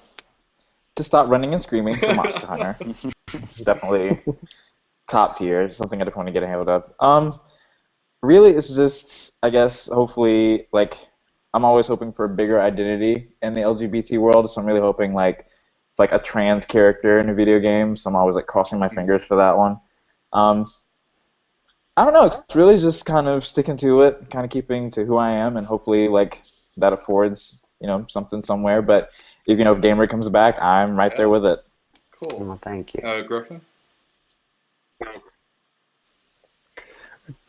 stop running and screaming for Monster Hunter. Definitely top tier. Something I definitely want to get a handle of. Really, it's just, I guess, hopefully, like, I'm always hoping for a bigger identity in the LGBT world, so I'm really hoping, like, it's like a trans character in a video game, so I'm always, like, crossing my fingers for that one. I don't know, it's really just kind of sticking to it, kind of keeping to who I am, and hopefully, like, that affords, something somewhere, but if Gaymer comes back, I'm right there with it. Cool. Well, thank you. Griffin?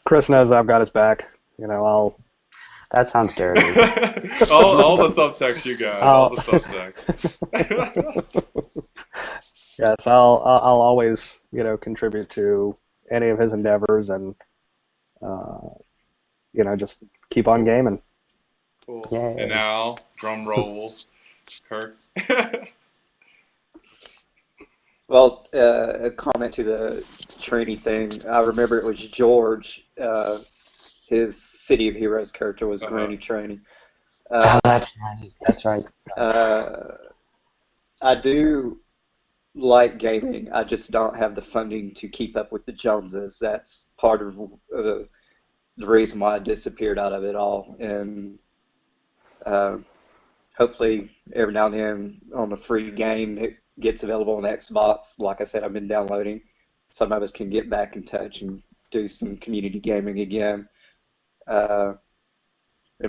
Chris knows I've got his back. I'll. That sounds dirty. all the subtext, you guys. All the subtext. Yes, I'll always contribute to any of his endeavors, and just keep on gaming. Cool. Yay. And now, drum roll, Kirk. Well, a comment to the training thing. I remember it was George. His City of Heroes character was Granny Training. Oh, that's right. That's right. I do like gaming. I just don't have the funding to keep up with the Joneses. That's part of the reason why I disappeared out of it all. And hopefully, every now and then on a free game, it gets available on Xbox. Like I said, I've been downloading. Some of us can get back in touch and do some community gaming again. And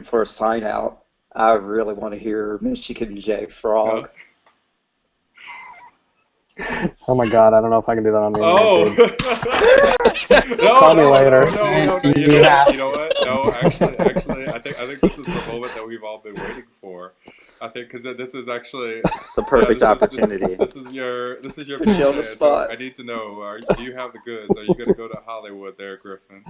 for a sign out, I really want to hear Michigan J Frog. Oh my God, I don't know if I can do that on the internet. Call me later. No. You know what? No, actually, I think this is the moment that we've all been waiting for. I think because this is actually the perfect opportunity. This is your big chance. So I need to know: do you have the goods? Are you going to go to Hollywood there, Griffin?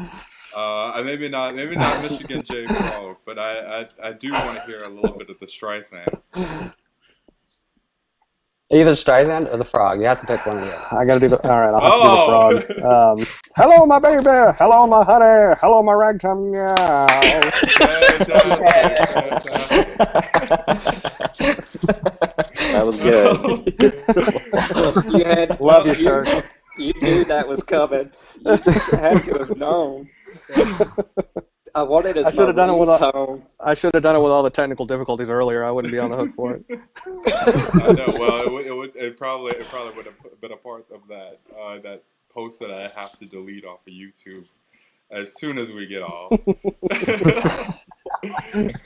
Maybe not Michigan J Frog, but I do want to hear a little bit of the Streisand. Either Streisand or the Frog. You have to pick one of the other. I gotta do the. All right, I'll have to do the Frog. Hello, my baby. Hello, my honey. Hello, my ragtime meow. Fantastic. That was good. Love you, Kirk. You knew that was coming. You just had to have known. I wanted as should have done it with I should have done it with all the technical difficulties earlier. I wouldn't be on the hook for it. I know. Well, it probably would have been a part of that that post that I have to delete off of YouTube as soon as we get off.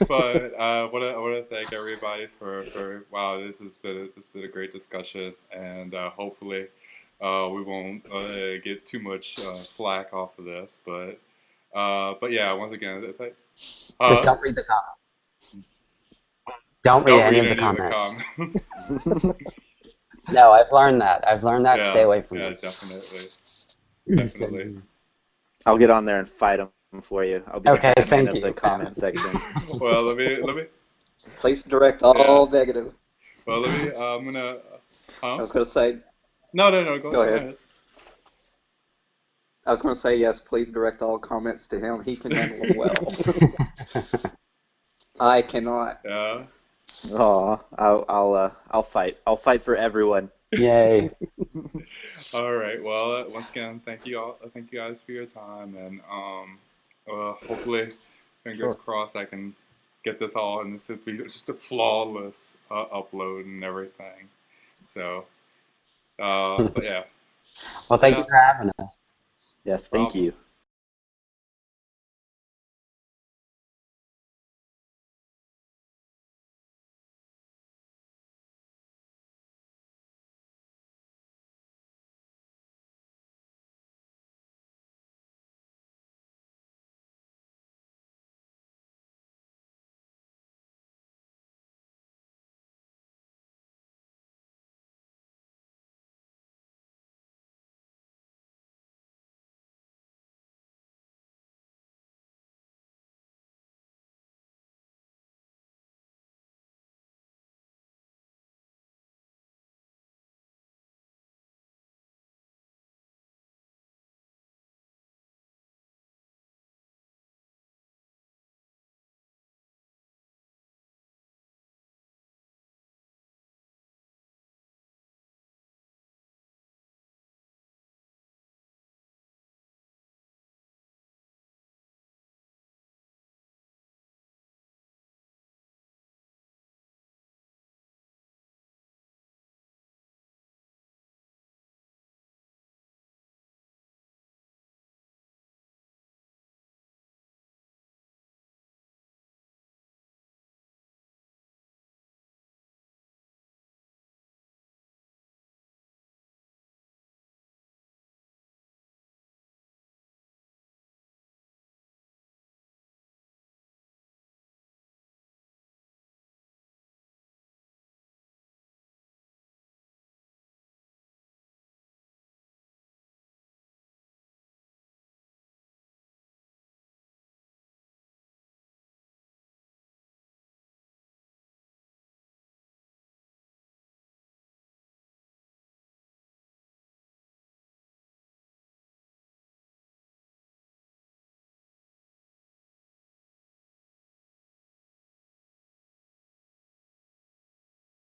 But I want to thank everybody for wow, this has been a great discussion, and hopefully we won't get too much flack off of this, but yeah, once again, just don't read the comments. Don't read any of the comments. No, I've learned that. Yeah, stay away from it. it. Definitely. I'll get on there and fight them for you. I'll be okay, the thank of you. the comment section. Well, let me. Please direct all negative. Well, I'm gonna. I was gonna say. No. Go ahead. I was going to say, yes, please direct all comments to him. He can handle them well. I cannot. Yeah. Oh, I'll fight. I'll fight for everyone. Yay. All right. Well, once again, thank you all. Thank you guys for your time, and hopefully, fingers Sure. crossed, I can get this all, and this would be just a flawless upload and everything. So, but yeah. Well, thank you Yeah. for having us. Yes, thank Problem. you.